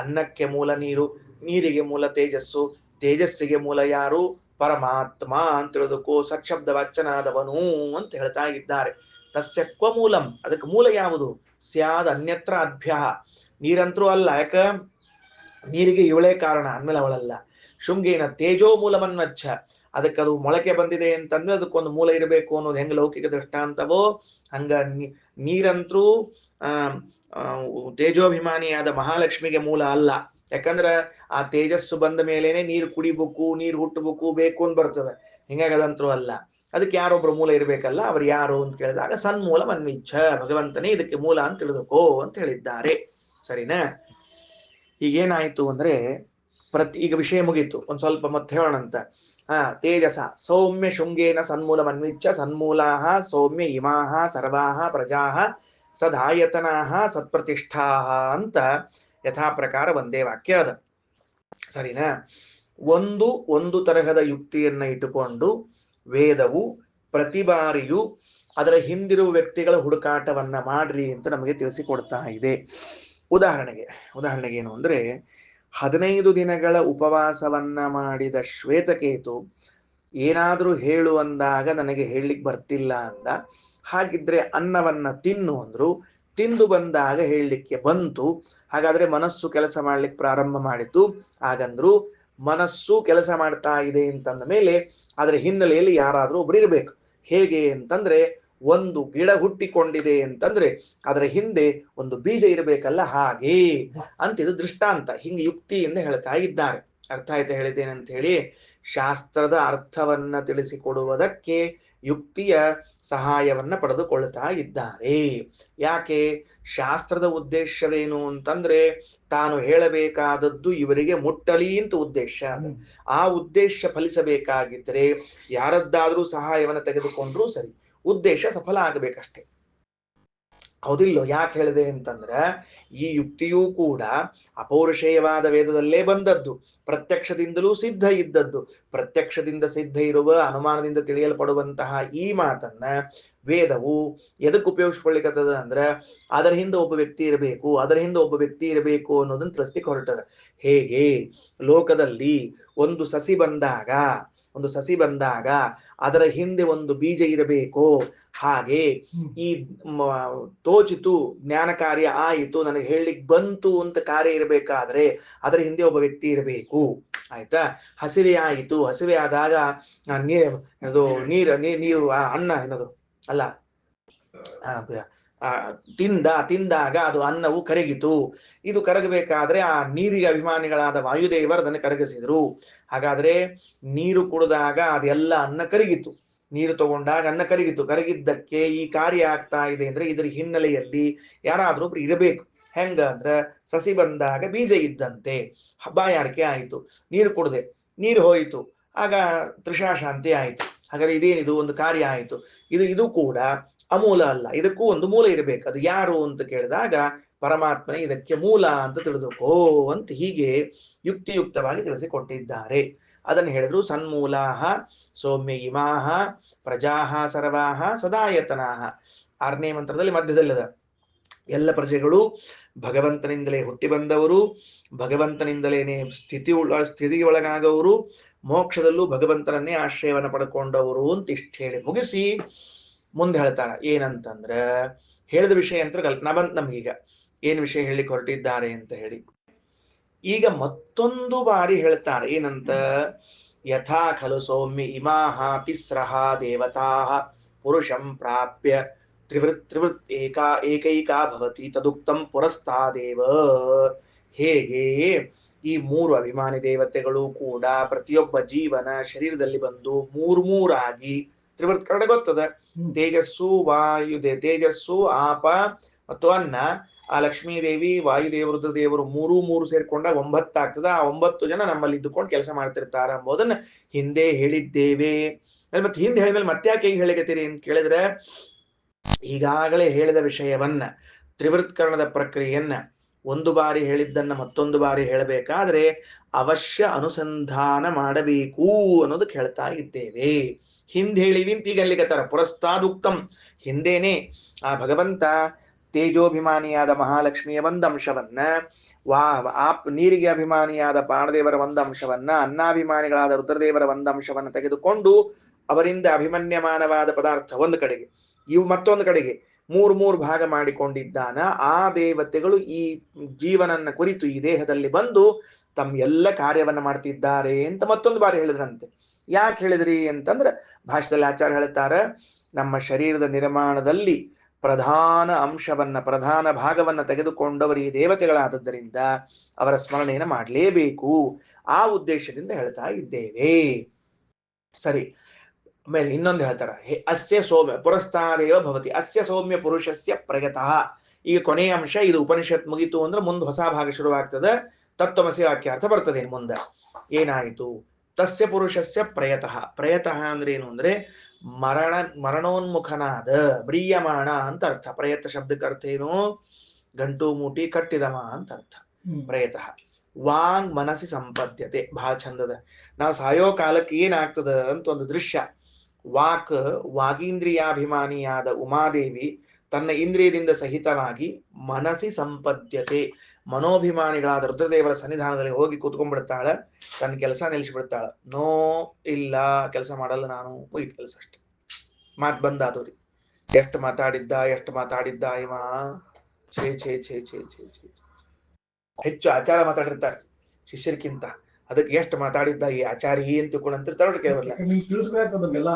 A: ಅನ್ನಕ್ಕೆ ಮೂಲ ನೀರು, ನೀರಿಗೆ ಮೂಲ ತೇಜಸ್ಸು, ತೇಜಸ್ಸಿಗೆ ಮೂಲ ಯಾರು? ಪರಮಾತ್ಮ ಅಂತ ಹೇಳೋದಕ್ಕೂ ಸತ್ಶಬ್ದ ವಾಚನಾದವನು ಅಂತ ಹೇಳ್ತಾ ಇದ್ದಾರೆ. ತಸ್ಯ ಕ್ವ ಮೂಲಂ. ಅದಕ್ಕೆ ಮೂಲ ಯಾವುದು? ಸ್ಯಾದ್ ಅನ್ಯತ್ರ ಅಭ್ಯ. ನೀರಂತರೂ ಅಲ್ಲ. ಯಾಕ? ನೀರಿಗೆ ಇವಳೇ ಕಾರಣ ಅಂದ್ಮೇಲೆ ಅವಳಲ್ಲ. ಶೃಂಗೇನ ತೇಜೋ ಮೂಲಮನ್ನಚ್ಛ. ಅದಕ್ಕೆ ಅದು ಮೊಳಕೆ ಬಂದಿದೆ ಅಂತಂದ್ರೆ ಅದಕ್ಕೊಂದು ಮೂಲ ಇರಬೇಕು ಅನ್ನೋದು ಹೆಂಗ ಲೌಕಿಕ ದೃಷ್ಟಾಂತವೋ ಹಂಗ ನೀರಂತರೂ ಆ ತೇಜೋಭಿಮಾನಿಯಾದ ಮಹಾಲಕ್ಷ್ಮಿಗೆ ಮೂಲ ಅಲ್ಲ. ಯಾಕಂದ್ರ ಆ ತೇಜಸ್ಸು ಬಂದ ಮೇಲೇನೆ ನೀರು ಕುಡಿಬೇಕು, ನೀರು ಹುಟ್ಟಬೇಕು, ಬೇಕು ಅಂತ ಬರ್ತದೆ. ಹಿಂಗಾಗಿ ಅದಂತರೂ ಅಲ್ಲ. ಅದಕ್ಕೆ ಯಾರೊಬ್ರು ಮೂಲ ಇರ್ಬೇಕಲ್ಲ, ಅವ್ರು ಯಾರು ಅಂತ ಕೇಳಿದಾಗ ಸನ್ಮೂಲ ಮನ್ವಿಚ್ಛ, ಭಗವಂತನೇ ಇದಕ್ಕೆ ಮೂಲ ಅಂತ ತಿಳಿದುಕೋ ಅಂತ ಹೇಳಿದ್ದಾರೆ. ಸರಿನಾ? ಈಗೇನಾಯ್ತು ಅಂದ್ರೆ ಈಗ ವಿಷಯ ಮುಗೀತು. ಒಂದ್ ಸ್ವಲ್ಪ ಮತ್ತೆ ಹೇಳೋಣಂತ. ತೇಜಸ ಸೌಮ್ಯ ಶೃಂಗೇನ ಸನ್ಮೂಲ ಮನ್ವಿಚ್ಛ ಸನ್ಮೂಲಾಹ ಸೌಮ್ಯ ಇಮಾಹ ಸರ್ವಾಹ ಪ್ರಜಾಹ ಸದಾಯತನಾಹ ಸತ್ಪ್ರತಿಷ್ಠಾಹ ಅಂತ ಯಥಾ ಪ್ರಕಾರ ಒಂದೇ ವಾಕ್ಯ ಅದ. ಸರಿನಾ? ಒಂದು ತರಹದ ಯುಕ್ತಿಯನ್ನ ಇಟ್ಟುಕೊಂಡು ವೇದವು ಪ್ರತಿ ಬಾರಿಯೂ ಅದರ ಹಿಂದಿರುವ ವ್ಯಕ್ತಿಗಳ ಹುಡುಕಾಟವನ್ನ ಮಾಡ್ರಿ ಅಂತ ನಮಗೆ ತಿಳಿಸಿಕೊಡ್ತಾ ಇದೆ. ಉದಾಹರಣೆಗೆ ಏನು ಅಂದ್ರೆ 15 ದಿನಗಳ ಉಪವಾಸವನ್ನ ಮಾಡಿದ ಶ್ವೇತಕೇತು ಏನಾದ್ರೂ ಹೇಳು ಅಂದಾಗ ನನಗೆ ಹೇಳಲಿಕ್ಕೆ ಬರ್ತಿಲ್ಲ ಅಂದ. ಹಾಗಿದ್ರೆ ಅನ್ನವನ್ನ ತಿನ್ನು ಅಂದ್ರು, ತಿಂದು ಬಂದಾಗ ಹೇಳಲಿಕ್ಕೆ ಬಂತು. ಹಾಗಾದ್ರೆ ಮನಸ್ಸು ಕೆಲಸ ಮಾಡ್ಲಿಕ್ಕೆ ಪ್ರಾರಂಭ ಮಾಡಿತು. ಹಾಗಂದ್ರು ಮನಸ್ಸು ಕೆಲಸ ಮಾಡ್ತಾ ಇದೆ ಅಂತಂದ ಮೇಲೆ ಅದರ ಹಿನ್ನೆಲೆಯಲ್ಲಿ ಯಾರಾದ್ರೂ ಒಬ್ರು ಇರ್ಬೇಕು. ಹೇಗೆ ಅಂತಂದ್ರೆ ಒಂದು ಗಿಡ ಹುಟ್ಟಿಕೊಂಡಿದೆ ಅಂತಂದ್ರೆ ಅದರ ಹಿಂದೆ ಒಂದು ಬೀಜ ಇರಬೇಕಲ್ಲ, ಹಾಗೆ ಅಂತ ಇದು ದೃಷ್ಟಾಂತ. ಹಿಂಗೆ ಯುಕ್ತಿಯಿಂದ ಹೇಳ್ತಾ ಇದ್ದಾರೆ. ಅರ್ಥ ಆಯ್ತಾ ಹೇಳಿದ್ದೇನೆ ಅಂತ ಹೇಳಿ? ಶಾಸ್ತ್ರದ ಅರ್ಥವನ್ನ ತಿಳಿಸಿಕೊಡುವುದಕ್ಕೆ ಯುಕ್ತಿಯ ಸಹಾಯವನ್ನ ಪಡೆದುಕೊಳ್ತಾ ಇದ್ದಾರೆ. ಯಾಕೆ? ಶಾಸ್ತ್ರದ ಉದ್ದೇಶವೇನು ಅಂತಂದ್ರೆ ತಾನು ಹೇಳಬೇಕಾದದ್ದು ಇವರಿಗೆ ಮುಟ್ಟಲಿ ಅಂತ ಉದ್ದೇಶ. ಆ ಉದ್ದೇಶ ಫಲಿಸಬೇಕಾಗಿದ್ರೆ ಯಾರದ್ದಾದ್ರೂ ಸಹಾಯವನ್ನ ತೆಗೆದುಕೊಂಡ್ರೂ ಸರಿ, ಉದ್ದೇಶ ಸಫಲ ಆಗಬೇಕಷ್ಟೆ. ಹೌದಿಲ್ಲೋ? ಯಾಕೆ ಹೇಳಿದೆ ಅಂತಂದ್ರೆ ಈ ಯುಕ್ತಿಯೂ ಕೂಡ ಅಪೌರುಷೇಯವಾದ ವೇದದಲ್ಲೇ ಬಂದದ್ದು, ಪ್ರತ್ಯಕ್ಷದಿಂದಲೂ ಸಿದ್ಧ ಇದ್ದದ್ದು. ಪ್ರತ್ಯಕ್ಷದಿಂದ ಸಿದ್ಧ ಇರುವ ಅನುಮಾನದಿಂದ ತಿಳಿಯಲ್ಪಡುವಂತಹ ಈ ಮಾತನ್ನ ವೇದವು ಎದಕ್ಕೆ ಉಪಯೋಗಿಸ್ಕೊಳ್ಳಿಕ್ಕತ್ತದ ಅಂದ್ರೆ ಅದರ ಹಿಂದೆ ಒಬ್ಬ ವ್ಯಕ್ತಿ ಇರಬೇಕು ಅನ್ನೋದನ್ನ ತಿಳಿಸ್ಲಿಕ್ಕೆ ಹೊರಟದ. ಹೇಗೆ ಲೋಕದಲ್ಲಿ ಒಂದು ಸಸಿ ಬಂದಾಗ ಅದರ ಹಿಂದೆ ಒಂದು ಬೀಜ ಇರಬೇಕು, ಹಾಗೆ ಈ ತೋಚಿತು, ಜ್ಞಾನ ಕಾರ್ಯ ಆಯಿತು, ನನಗೆ ಹೇಳಲಿಕ್ಕೆ ಬಂತು ಅಂತ ಕಾರ್ಯ ಇರಬೇಕಾದ್ರೆ ಅದರ ಹಿಂದೆ ಒಬ್ಬ ವ್ಯಕ್ತಿ ಇರಬೇಕು. ಆಯ್ತಾ? ಹಸಿವೆ ಆದಾಗ ನೀರು ಅನ್ನ ಏನದು ಅಲ್ಲ ತಿಂದಾಗ ಅದು ಅನ್ನವು ಕರಗಿತು. ಇದು ಕರಗಬೇಕಾದ್ರೆ ಆ ನೀರಿಗೆ ಅಭಿಮಾನಿಗಳಾದ ವಾಯುದೇವರು ಅದನ್ನು ಕರಗಿಸಿದ್ರು. ಹಾಗಾದ್ರೆ ನೀರು ಕುಡಿದಾಗ ಅದೆಲ್ಲ ಅನ್ನ ಕರಗಿತು, ನೀರು ತಗೊಂಡಾಗ ಅನ್ನ ಕರಗಿದ್ದಕ್ಕೆ ಈ ಕಾರ್ಯ ಆಗ್ತಾ ಇದೆ ಅಂದ್ರೆ ಇದರ ಹಿನ್ನೆಲೆಯಲ್ಲಿ ಯಾರಾದ್ರೂ ಒಬ್ರು ಇರಬೇಕು. ಹೆಂಗ ಅಂದ್ರ ಸಸಿ ಬಂದಾಗ ಬೀಜ ಇದ್ದಂತೆ, ಬಾಯಾರಿಕೆ ಆಯಿತು, ನೀರು ಕುಡದೆ, ನೀರು ಹೋಯಿತು, ಆಗ ತೃಷಾಶಾಂತಿ ಆಯಿತು. ಹಾಗಾದ್ರೆ ಇದೇನಿದು? ಒಂದು ಕಾರ್ಯ ಆಯಿತು. ಇದು ಕೂಡ ಅಮೂಲ ಅಲ್ಲ, ಇದಕ್ಕೂ ಒಂದು ಮೂಲ ಇರಬೇಕು. ಅದು ಯಾರು ಅಂತ ಕೇಳಿದಾಗ ಪರಮಾತ್ಮನೇ ಇದಕ್ಕೆ ಮೂಲ ಅಂತ ತಿಳಿದುಕೋ ಅಂತ ಹೀಗೆ ಯುಕ್ತಿಯುಕ್ತವಾಗಿ ತಿಳಿಸಿಕೊಟ್ಟಿದ್ದಾರೆ. ಅದನ್ನು ಹೇಳಿದ್ರು ಸನ್ಮೂಲಾಹ ಸೌಮ್ಯ ಇಮಾಹ ಪ್ರಜಾಹ ಸರ್ವಾಹ ಸದಾಯತನಾಹ. 6ನೇ ಮಂತ್ರದಲ್ಲಿ ಮಧ್ಯದಲ್ಲಿದ ಎಲ್ಲ ಪ್ರಜೆಗಳು ಭಗವಂತನಿಂದಲೇ ಹುಟ್ಟಿ ಬಂದವರು, ಭಗವಂತನಿಂದಲೇನೆ ಸ್ಥಿತಿಗೆ ಒಳಗಾಗವರು, ಮೋಕ್ಷದಲ್ಲೂ ಭಗವಂತನನ್ನೇ ಆಶ್ರಯವನ್ನು ಪಡ್ಕೊಂಡವರು ಅಂತ ಇಷ್ಟು ಹೇಳಿ ಮುಗಿಸಿ ಮುಂದೆ ಹೇಳ್ತಾರ. ಏನಂತಂದ್ರ ಹೇಳಿದ ವಿಷಯ ಅಂತ ಕಲ್ಪನಾ ಬಂತ ನಮ್ಗೀಗ ಏನ್ ವಿಷಯ ಹೇಳಿಕ್ ಹೊರಟಿದ್ದಾರೆ ಅಂತ ಹೇಳಿ. ಈಗ ಮತ್ತೊಂದು ಬಾರಿ ಹೇಳ್ತಾರೆ. ಏನಂತ? ಯಥಾ ಖಲು ಸೌಮ್ಯ ಇಮಾಹ ತಿಸ್ರಹ ದೇವತಾಃ ಪುರುಷಂ ಪ್ರಾಪ್ಯ ತ್ರಿವೃತ್ ಏಕೈಕಾ ಭವತಿ ತದುಕ್ತಂ ಪುರಸ್ತಾದೇವ. ಹೇಗೆ ಈ 3 ಅಭಿಮಾನಿ ದೇವತೆಗಳು ಕೂಡ ಪ್ರತಿಯೊಬ್ಬ ಜೀವನ ಶರೀರದಲ್ಲಿ ಬಂದು ಮೂರಾಗಿ, ತ್ರಿವೃತ್ ಕರಡೆ ಗೊತ್ತದ, ತೇಜಸ್ಸು ಆಪ ಮತ್ತು ಅನ್ನ, ಆ ಲಕ್ಷ್ಮೀದೇವಿ ವಾಯುದೇವರು ರುದ್ರದೇವರು ಮೂರು ಸೇರ್ಕೊಂಡಾಗ 9 ಆಗ್ತದ. ಆ 9 ಜನ ನಮ್ಮಲ್ಲಿ ಇದ್ದುಕೊಂಡು ಕೆಲಸ ಮಾಡ್ತಿರ್ತಾರ ಎಂಬುದನ್ನ ಹಿಂದೆ ಹೇಳಿದ್ದೇವೆ. ಮತ್ತೆ ಹಿಂದೆ ಹೇಳಿದ್ಮೇಲೆ ಮತ್ತೆ ಯಾಕೆ ಈಗ ಹೇಳಿಕತ್ತೀರಿ ಅಂತ ಕೇಳಿದ್ರೆ, ಈಗಾಗಲೇ ಹೇಳಿದ ವಿಷಯವನ್ನ, ತ್ರಿವೃತ್ಕರಣದ ಪ್ರಕ್ರಿಯೆಯನ್ನ ಒಂದು ಬಾರಿ ಹೇಳಿದ್ದನ್ನ ಮತ್ತೊಂದು ಬಾರಿ ಹೇಳಬೇಕಾದ್ರೆ ಅವಶ್ಯ ಅನುಸಂಧಾನ ಮಾಡಬೇಕು ಅನ್ನೋದಕ್ಕೆ ಹೇಳ್ತಾ ಇದ್ದೇವೆ. ಹಿಂದೆ ಹೇಳಿವಿ ಅಂತ ಈಗ ಅಲ್ಲಿಗತ್ತಾರ. ಪುರಸ್ತಾದುಕ್ತಂ, ಹಿಂದೇನೆ ಆ ಭಗವಂತ ತೇಜೋಭಿಮಾನಿಯಾದ ಮಹಾಲಕ್ಷ್ಮಿಯ ಒಂದಂಶವನ್ನ, ನೀರಿಗೆ ಅಭಿಮಾನಿಯಾದ ಪ್ರಾಣದೇವರ ಒಂದಂಶವನ್ನ, ಅನ್ನಾಭಿಮಾನಿಗಳಾದ ರುದ್ರದೇವರ ಒಂದಂಶವನ್ನ ತೆಗೆದುಕೊಂಡು ಅವರಿಂದ ಅಭಿಮನ್ಯಮಾನವಾದ ಪದಾರ್ಥ ಒಂದು ಕಡೆಗೆ, ಇವು ಮತ್ತೊಂದು ಕಡೆಗೆ ಮೂರು ಭಾಗ ಮಾಡಿಕೊಂಡಿದ್ದಾನ. ಆ ದೇವತೆಗಳು ಈ ಜೀವನನ್ನ ಕುರಿತು ಈ ದೇಹದಲ್ಲಿ ಬಂದು ತಮ್ಮ ಎಲ್ಲ ಕಾರ್ಯವನ್ನ ಮಾಡ್ತಿದ್ದಾರೆ ಅಂತ ಮತ್ತೊಂದು ಬಾರಿ ಹೇಳಿದ್ರಂತೆ. ಯಾಕೆ ಹೇಳಿದ್ರಿ ಅಂತಂದ್ರೆ ಭಾಷೆದಲ್ಲಿ ಆಚಾರ್ಯ ಹೇಳ್ತಾರ, ನಮ್ಮ ಶರೀರದ ನಿರ್ಮಾಣದಲ್ಲಿ ಪ್ರಧಾನ ಅಂಶವನ್ನ, ಪ್ರಧಾನ ಭಾಗವನ್ನ ತೆಗೆದುಕೊಂಡವರು ಈ ದೇವತೆಗಳಾದದ್ದರಿಂದ ಅವರ ಸ್ಮರಣೆಯನ್ನು ಮಾಡಲೇಬೇಕು. ಆ ಉದ್ದೇಶದಿಂದ ಹೇಳ್ತಾ ಇದ್ದೇವೆ. ಸರಿ. ಆಮೇಲೆ ಇನ್ನೊಂದು ಹೇಳ್ತಾರ, ಅಸ್ಯ ಸೌಮ್ಯ ಪುರಸ್ತಾದೇವ ಭವತಿ ಅಸ್ಯ ಸೌಮ್ಯ ಪುರುಷಸ್ಯ ಪ್ರಯತಃ. ಈಗ ಕೊನೆಯ ಅಂಶ ಇದು. ಉಪನಿಷತ್ ಮುಗಿತು ಅಂದ್ರೆ ಮುಂದೆ ಹೊಸ ಭಾಗ ಶುರುವಾಗ್ತದೆ. ತತ್ವಮಸಿ ವಾಕ್ಯಾರ್ಥ ಬರ್ತದೆ. ಮುಂದೆ ಏನಾಯಿತು? ತಸ್ಯ ಪುರುಷಸ್ಯ ಪ್ರಯತಃ. ಪ್ರಯತಃ ಅಂದ್ರೆ ಏನು ಅಂದ್ರೆ ಮರಣೋನ್ಮುಖನಾದ, ಬ್ರೀಯಮಾಣ ಅಂತ ಅರ್ಥ. ಪ್ರಯತ ಶಬ್ದಕ್ಕೆ ಅರ್ಥ ಏನು? ಗಂಟು ಮೂಟಿ ಕಟ್ಟಿದವ ಅಂತ ಅರ್ಥ ಪ್ರಯತಃ. ವಾಂಗ್ ಮನಸ್ಸಿ ಸಂಪದ್ಯತೆ. ಬಹಳ ಚಂದದ. ನಾವು ಸಾಯೋ ಕಾಲಕ್ಕೆ ಏನಾಗ್ತದ ಅಂತ ಒಂದು ದೃಶ್ಯ. ವಾಗೀಂದ್ರಿಯಾಭಿಮಾನಿಯಾದ ಉಮಾದೇವಿ ತನ್ನ ಇಂದ್ರಿಯದಿಂದ ಸಹಿತವಾಗಿ ಮನಸ್ಸಿ ಸಂಪದ್ಯತೆ, ಮನೋಭಿಮಾನಿಗಳಾದ ರುದ್ರದೇವರ ಸನ್ನಿಧಾನದಲ್ಲಿ ಹೋಗಿ ಕೂತ್ಕೊಂಡ್ಬಿಡ್ತಾಳ. ತನ್ನ ಕೆಲಸ ನಿಲ್ಲಿಸ್ಬಿಡ್ತಾಳ. ನೋ, ಇಲ್ಲ, ಕೆಲಸ ಮಾಡಲ್ಲ ನಾನು, ಮುಗಿದ ಕೆಲಸ ಅಷ್ಟೆ. ಮಾತ್ ಬಂದಾದವ್ರಿ. ಎಷ್ಟು ಮಾತಾಡಿದ್ದ ಇವ. ಛೇ ಛೇ ಛೇ ಛೇ ಛೇ ಛೇ. ಹೆಚ್ಚು ಆಚಾರ ಮಾತಾಡಿರ್ತಾರೆ ಶಿಷ್ಯರಿಗಿಂತ. ಅದಕ್ಕೆ ಎಷ್ಟು ಮಾತಾಡಿದ್ದ ಈ ಆಚಾರಿ ಅಂತ ತಿಳ್ಕೊಂಡಂತಿರ್ತಾರ.
B: ತಿಳಿಸ್ಬೇಕಾದಲ್ಲ,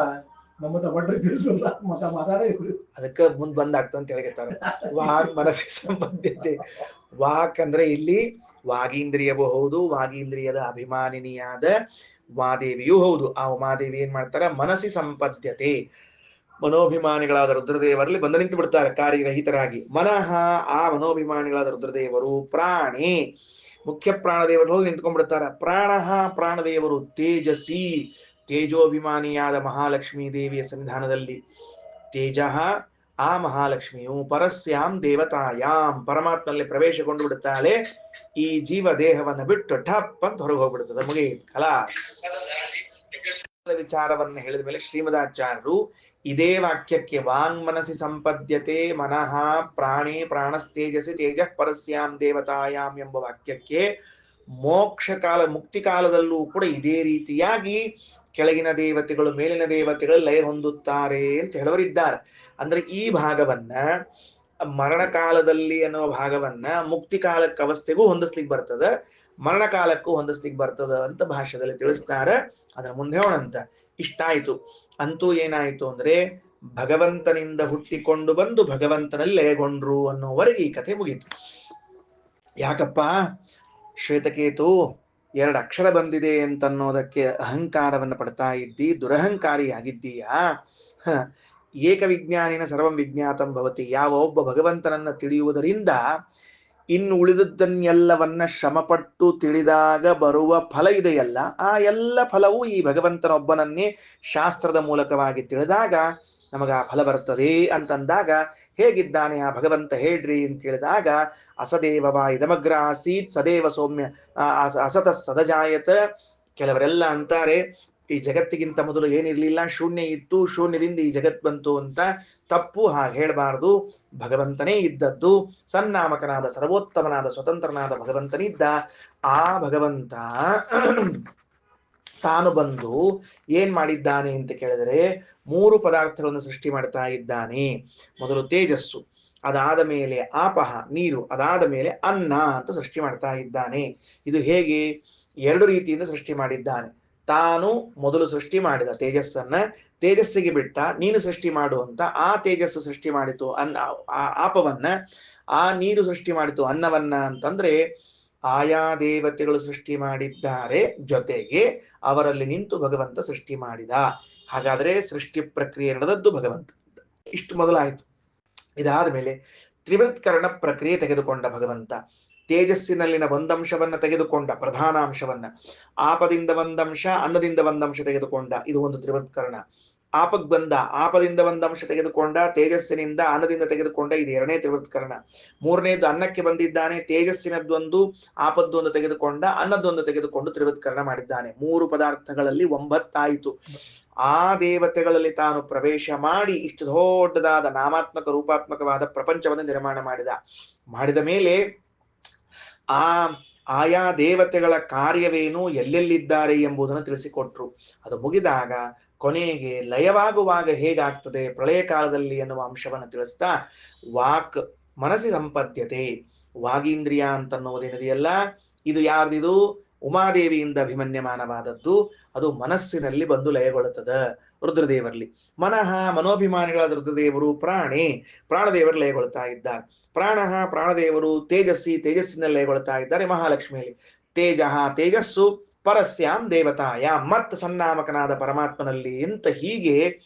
A: ಅದಕ್ಕೆ ಮುಂದ್ ಬಂದಾಗ್ತ ಅಂತ ಹೇಳಿರ್ತಾರೆ. ವಾಕ್ ಮನಸ್ಸಿ ಸಂಬಂಧಿತೆ. ವಾಕ್ ಅಂದ್ರೆ ಇಲ್ಲಿ ವಾಗೀಂದ್ರಿಯವೂ ಹೌದು, ವಾಗೀಂದ್ರಿಯದ ಅಭಿಮಾನಿನಿಯಾದ ಉಮಾದೇವಿಯೂ ಹೌದು. ಆ ಉಮಾದೇವಿ ಏನ್ ಮಾಡ್ತಾರ? ಮನಸ್ಸಿ ಸಂಪದ್ಯತೆ, ಮನೋಭಿಮಾನಿಗಳಾದ ರುದ್ರದೇವರಲ್ಲಿ ಬಂದು ನಿಂತು ಬಿಡ್ತಾರೆ ಕಾರ್ಯರಹಿತರಾಗಿ. ಮನಃ, ಆ ಮನೋಭಿಮಾನಿಗಳಾದ ರುದ್ರದೇವರು. ಪ್ರಾಣಿ, ಮುಖ್ಯ ಪ್ರಾಣದೇವರು ಹೋಗಿ ನಿಂತ್ಕೊಂಡ್ಬಿಡ್ತಾರ. ಪ್ರಾಣಃ, ಪ್ರಾಣದೇವರು. ತೇಜಸ್ಸಿ, ತೇಜೋಭಿಮಾನಿಯಾದ ಮಹಾಲಕ್ಷ್ಮೀ ದೇವಿಯ ಸನ್ನಿಧಾನದಲ್ಲಿ. ತೇಜಃ, ಆ ಮಹಾಲಕ್ಷ್ಮಿಯು. ಪರಸ್ಯಾಂ ದೇವತಾಯಾಂ, ಪರಮಾತ್ಮನಲ್ಲಿ ಪ್ರವೇಶಗೊಂಡು ಬಿಡುತ್ತಾಳೆ. ಈ ಜೀವ ದೇಹವನ್ನು ಬಿಟ್ಟು ಠಪ್ ಅಂತ ಹೊರಗೆ ಹೋಗ್ಬಿಡ್ತದೆ. ಮುಗಿಯಿತು, ಖಲಾಸ್. ವಿಚಾರವನ್ನು ಹೇಳಿದ ಮೇಲೆ ಶ್ರೀಮದಾಚಾರ್ಯರು ಇದೇ ವಾಕ್ಯಕ್ಕೆ ವಾಂಗ್ ಮನಸ್ಸಿ ಸಂಪದ್ಯತೆ ಮನಃ ಪ್ರಾಣಿ ಪ್ರಾಣಸ್ತೇಜಸಿ ತೇಜಃ ಪರಸ್ಯಾಂ ದೇವತಾಯಾಮ್ ಎಂಬ ವಾಕ್ಯಕ್ಕೆ ಮೋಕ್ಷ ಕಾಲ, ಮುಕ್ತಿ ಕಾಲದಲ್ಲೂ ಕೂಡ ಇದೇ ರೀತಿಯಾಗಿ ಕೆಳಗಿನ ದೇವತೆಗಳು ಮೇಲಿನ ದೇವತೆಗಳು ಲಯ ಹೊಂದುತ್ತಾರೆ ಅಂತ ಹೇಳವರಿದ್ದಾರೆ. ಅಂದ್ರೆ ಈ ಭಾಗವನ್ನ ಮರಣ ಕಾಲದಲ್ಲಿ ಅನ್ನುವ ಭಾಗವನ್ನ ಮುಕ್ತಿ ಕಾಲಕ್ಕೆ ಅವಸ್ಥೆಗೂ ಹೊಂದಿಸ್ಲಿಕ್ಕೆ ಬರ್ತದ, ಮರಣ ಕಾಲಕ್ಕೂ ಹೊಂದಿಸ್ಲಿಕ್ಕೆ ಬರ್ತದ ಅಂತ ಭಾಷ್ಯದಲ್ಲಿ ತಿಳಿಸ್ತಾರೆ. ಅದರ ಮುಂದೆ ಹೋಣಂತ. ಇಷ್ಟಾಯ್ತು. ಅಂತೂ ಏನಾಯ್ತು ಅಂದ್ರೆ ಭಗವಂತನಿಂದ ಹುಟ್ಟಿಕೊಂಡು ಬಂದು ಭಗವಂತನಲ್ಲಿ ಲಯಗೊಂಡ್ರು ಅನ್ನೋವರೆಗೆ ಈ ಕಥೆ ಮುಗೀತು. ಯಾಕಪ್ಪ? ಶ್ವೇತಕೇತು 2 ಅಕ್ಷರ ಬಂದಿದೆ ಅಂತನ್ನೋದಕ್ಕೆ ಅಹಂಕಾರವನ್ನು ಪಡ್ತಾ ಇದ್ದಿ, ದುರಹಂಕಾರಿಯಾಗಿದ್ದೀಯಾ. ಏಕವಿಜ್ಞಾನಿನ ಸರ್ವಂ ವಿಜ್ಞಾತಂ ಭವತಿ. ಯಾವ ಒಬ್ಬ ಭಗವಂತನನ್ನ ತಿಳಿಯುವುದರಿಂದ ಇನ್ನು ಉಳಿದದ್ದನ್ನೆಲ್ಲವನ್ನ ಶ್ರಮಪಟ್ಟು ತಿಳಿದಾಗ ಬರುವ ಫಲ ಇದೆಯಲ್ಲ, ಆ ಎಲ್ಲ ಫಲವೂ ಈ ಭಗವಂತನೊಬ್ಬನನ್ನೇ ಶಾಸ್ತ್ರದ ಮೂಲಕವಾಗಿ ತಿಳಿದಾಗ ನಮಗ ಆ ಫಲ ಬರ್ತದೆ ಅಂತಂದಾಗ, ಹೇಗಿದ್ದಾನೆ ಆ ಭಗವಂತ ಹೇಳ್ರಿ ಅಂತ ಕೇಳಿದಾಗ, ಅಸದೇವ ಇದಮಗ್ರ ಆಸೀತ್ ಸದೇವ ಸೌಮ್ಯ ಅಸತ ಸದಜಾಯತ. ಕೆಲವರೆಲ್ಲ ಅಂತಾರೆ ಈ ಜಗತ್ತಿಗಿಂತ ಮೊದಲು ಏನಿರ್ಲಿಲ್ಲ, ಶೂನ್ಯ ಇತ್ತು, ಶೂನ್ಯದಿಂದ ಈ ಜಗತ್ ಬಂತು ಅಂತ. ತಪ್ಪು, ಹಾಗೆ ಹೇಳಬಾರದು. ಭಗವಂತನೇ ಇದ್ದದ್ದು. ಸನ್ನಾಮಕನಾದ ಸರ್ವೋತ್ತಮನಾದ ಸ್ವತಂತ್ರನಾದ ಭಗವಂತನಿದ್ದ. ಆ ಭಗವಂತ ತಾನು ಬಂದು ಏನ್ ಮಾಡಿದ್ದಾನೆ ಅಂತ ಕೇಳಿದರೆ 3 ಪದಾರ್ಥಗಳನ್ನು ಸೃಷ್ಟಿ ಮಾಡ್ತಾ ಇದ್ದಾನೆ. ಮೊದಲು ತೇಜಸ್ಸು, ಅದಾದ ಮೇಲೆ ಆಪಹ ನೀರು, ಅದಾದ ಮೇಲೆ ಅನ್ನ ಅಂತ ಸೃಷ್ಟಿ ಮಾಡ್ತಾ ಇದ್ದಾನೆ. ಇದು ಹೇಗೆ? 2 ರೀತಿಯಿಂದ ಸೃಷ್ಟಿ ಮಾಡಿದ್ದಾನೆ. ತಾನು ಮೊದಲು ಸೃಷ್ಟಿ ಮಾಡಿದ ತೇಜಸ್ಸನ್ನ ತೇಜಸ್ಸಿಗೆ ಬಿಟ್ಟ, ನೀನು ಸೃಷ್ಟಿ ಮಾಡು ಅಂತ. ಆ ತೇಜಸ್ಸು ಸೃಷ್ಟಿ ಮಾಡಿತು ಆಪವನ್ನ, ಆ ನೀರು ಸೃಷ್ಟಿ ಮಾಡಿತು ಅನ್ನವನ್ನ ಅಂತಂದ್ರೆ ಆಯಾ ದೇವತೆಗಳು ಸೃಷ್ಟಿ ಮಾಡಿದ್ದಾರೆ, ಜೊತೆಗೆ ಅವರಲ್ಲಿ ನಿಂತು ಭಗವಂತ ಸೃಷ್ಟಿ ಮಾಡಿದ. ಹಾಗಾದ್ರೆ ಸೃಷ್ಟಿ ಪ್ರಕ್ರಿಯೆ ನಡೆದದ್ದು ಭಗವಂತ. ಇಷ್ಟು ಮೊದಲಾಯ್ತು. ಇದಾದ ಮೇಲೆ ತ್ರಿವೃತ್ಕರಣ ಪ್ರಕ್ರಿಯೆ ತೆಗೆದುಕೊಂಡ ಭಗವಂತ. ತೇಜಸ್ಸಿನಲ್ಲಿನ ಒಂದಂಶವನ್ನ ತೆಗೆದುಕೊಂಡ, ಪ್ರಧಾನ ಅಂಶವನ್ನ. ಆಪದಿಂದ ಒಂದಂಶ, ಅನ್ನದಿಂದ ಒಂದಂಶ ತೆಗೆದುಕೊಂಡ. ಇದು ಒಂದು ತ್ರಿವೃತ್ಕರಣ. ಆಪಕ್ ಬಂದ, ಆಪದಿಂದ ಒಂದಂಶ ತೆಗೆದುಕೊಂಡ, ತೇಜಸ್ಸಿನಿಂದ ಅನ್ನದಿಂದ ತೆಗೆದುಕೊಂಡ. ಇದು 2ನೇ ತ್ರಿವೃತ್ಕರಣ. 3ನೇದು ಅನ್ನಕ್ಕೆ ಬಂದಿದ್ದಾನೆ. ತೇಜಸ್ಸಿನದ್ದೊಂದು, ಆಪದ್ದೊಂದು ತೆಗೆದುಕೊಂಡ, ಅನ್ನದ್ದೊಂದು ತೆಗೆದುಕೊಂಡು ತ್ರಿವೃತ್ಕರಣ ಮಾಡಿದ್ದಾನೆ. 3 ಪದಾರ್ಥಗಳಲ್ಲಿ 9 ಆಯಿತು. ಆ ದೇವತೆಗಳಲ್ಲಿ ತಾನು ಪ್ರವೇಶ ಮಾಡಿ ಇಷ್ಟು ದೊಡ್ಡದಾದ ನಾಮಾತ್ಮಕ ರೂಪಾತ್ಮಕವಾದ ಪ್ರಪಂಚವನ್ನು ನಿರ್ಮಾಣ ಮಾಡಿದ ಮೇಲೆ ಆಯಾ ದೇವತೆಗಳ ಕಾರ್ಯವೇನು, ಎಲ್ಲೆಲ್ಲಿದ್ದಾರೆ ಎಂಬುದನ್ನು ತಿಳಿಸಿಕೊಟ್ರು. ಅದು ಮುಗಿದಾಗ ಕೊನೆಗೆ ಲಯವಾಗುವಾಗ ಹೇಗಾಗ್ತದೆ ಪ್ರಳಯ ಕಾಲದಲ್ಲಿ ಎನ್ನುವ ಅಂಶವನ್ನು ತಿಳಿಸ್ತಾ ವಾಕ್ ಮನಸ್ಸಿ ಸಂಪದ್ಯತೆ, ವಾಗೀಂದ್ರಿಯ ಅಂತನ್ನುವುದೇನಿದೆಯಲ್ಲ ಇದು ಯಾರ್ದಿದು ಉಮಾದೇವಿಯಿಂದ ಅಭಿಮನ್ಯಮಾನವಾದದ್ದು, ಅದು ಮನಸ್ಸಿನಲ್ಲಿ ಬಂದು ಲಯಗೊಳ್ಳುತ್ತದೆ ರುದ್ರದೇವರಲ್ಲಿ. ಮನೋಭಿಮಾನಿಗಳಾದ ರುದ್ರದೇವರು ಪ್ರಾಣದೇವರು ಲಯಗೊಳ್ತಾ ಇದ್ದಾರೆ. ಪ್ರಾಣದೇವರು ತೇಜಸ್ಸಿನಲ್ಲಿ ಲಯಗೊಳ್ತಾ ಇದ್ದಾರೆ ಮಹಾಲಕ್ಷ್ಮಿಯಲ್ಲಿ. ತೇಜಸ್ಸು ಪರಸ್ಯಾಂ ದೇವತಾಯಾಂ ಮತ್ ಸನ್ನಾಮಕನಾದ ಪರಮಾತ್ಮನಲ್ಲಿ ಅಂತ ಹೀಗೆ